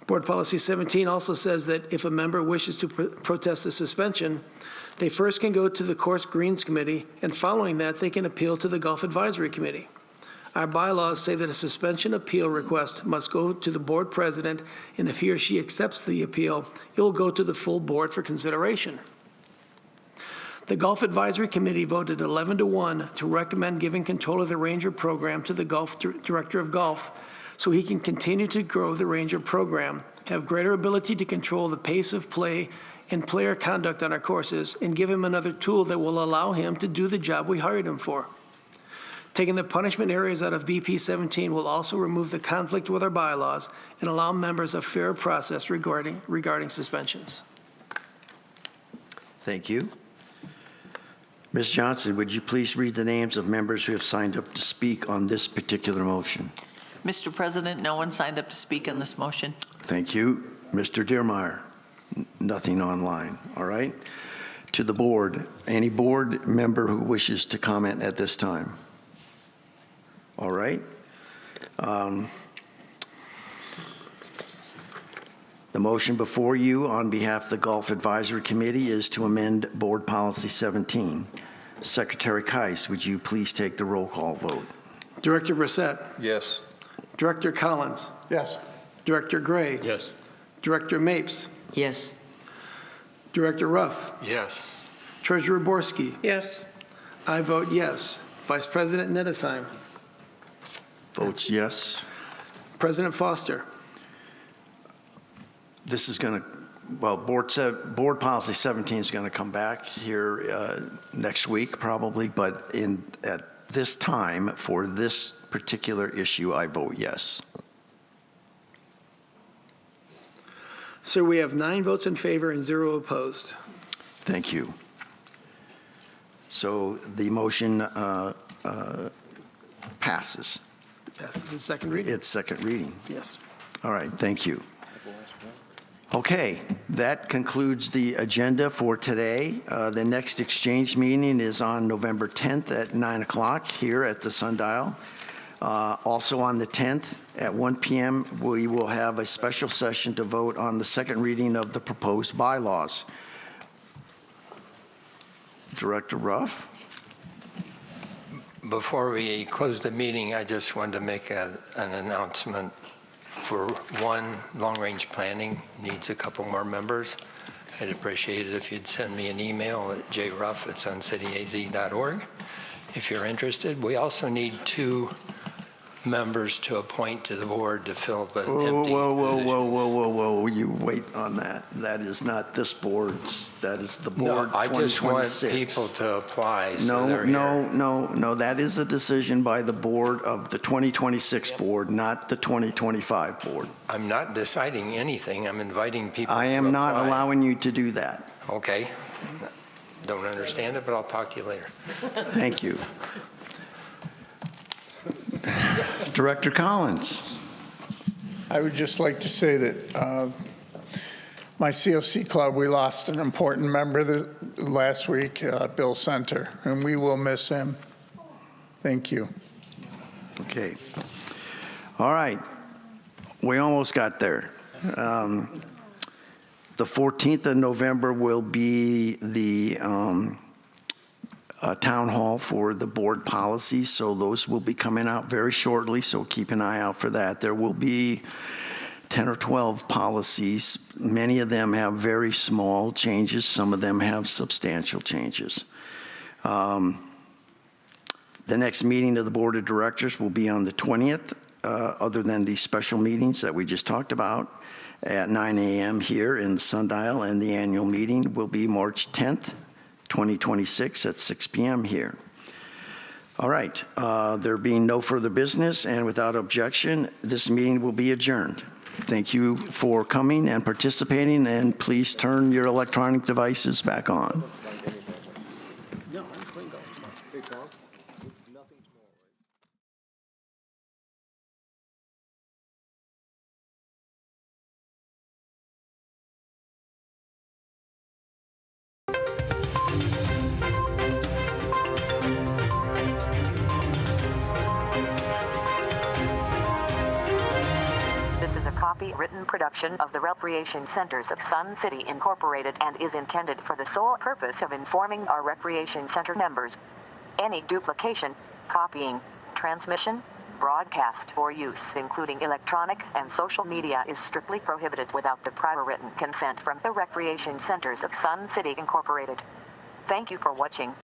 Board Policy 17 also says that if a member wishes to protest a suspension, they first can go to the Course Greens Committee, and following that, they can appeal to the Golf Advisory Committee. Our bylaws say that a suspension appeal request must go to the board president, and if he or she accepts the appeal, it will go to the full board for consideration. The Golf Advisory Committee voted 11-1 to recommend giving control of the Ranger Program to the Director of Golf so he can continue to grow the Ranger Program, have greater ability to control the pace of play and player conduct on our courses, and give him another tool that will allow him to do the job we hired him for. Taking the punishment areas out of BP 17 will also remove the conflict with our bylaws and allow members a fair process regarding suspensions. Thank you. Ms. Johnson, would you please read the names of members who have signed up to speak on this particular motion? Mr. President, no one signed up to speak on this motion. Thank you. Mr. Dearmeyer, nothing online. All right. To the board, any board member who wishes to comment at this time? All right. The motion before you on behalf of the Golf Advisory Committee is to amend Board Policy 17. Secretary Kais, would you please take the roll call vote? Director Brissett. Yes. Director Collins. Yes. Director Gray. Yes. Director Mapes. Yes. Director Ruff. Yes. Treasurer Borski. Yes. I vote yes. Vice President Nedesheim. Votes yes. President Foster. This is going to, well, Board Policy 17 is going to come back here next week probably, but at this time, for this particular issue, I vote yes. Sir, we have 9 votes in favor and 0 opposed. Thank you. So the motion passes. Yes, is it second reading? It's second reading. Yes. All right, thank you. Okay, that concludes the agenda for today. The next exchange meeting is on November 10th at 9 o'clock here at the Sundial. Also on the 10th at 1 p.m., we will have a special session to vote on the second reading of the proposed bylaws. Director Ruff? Before we close the meeting, I just wanted to make an announcement. For one, long-range planning needs a couple more members. I'd appreciate it if you'd send me an email at jruff@suncityaz.org if you're interested. We also need 2 members to appoint to the board to fill the empty Whoa, you wait on that. That is not this board's, that is the board No, I just want 2026. people to apply. So No, they're no, here. no, that is a decision by the board of the 2026 board, not the 2025 board. I'm not deciding anything. I'm inviting people to I am not apply. allowing you to do that. Okay. Don't understand it, but I'll talk to you later. Thank you. Director Collins. I would just like to say that my COC club, we lost an important member last week, Bill Center, and we will miss him. Thank you. Okay. All right. We almost got there. The 14th of November will be the town hall for the board policies, so those will be coming out very shortly, so keep an eye out for that. There will be 10 or 12 policies. Many of them have very small changes. Some of them have substantial changes. The next meeting of the Board of Directors will be on the 20th, other than the special meetings that we just talked about, at 9 a.m. here in the Sundial, and the annual meeting will be March 10th, 2026 at 6 p.m. here. All right, there being no further business and without objection, this meeting will be adjourned. Thank you for coming and participating, and please turn your electronic devices back on. This is a copyrighted production of the Recreation Centers of Sun City Incorporated and is intended for the sole purpose of informing our Recreation Center members. Any duplication, copying, transmission, broadcast, or use, including electronic and social media, is strictly prohibited without the prior written consent from the Recreation Centers of Sun City Incorporated. Thank you for watching.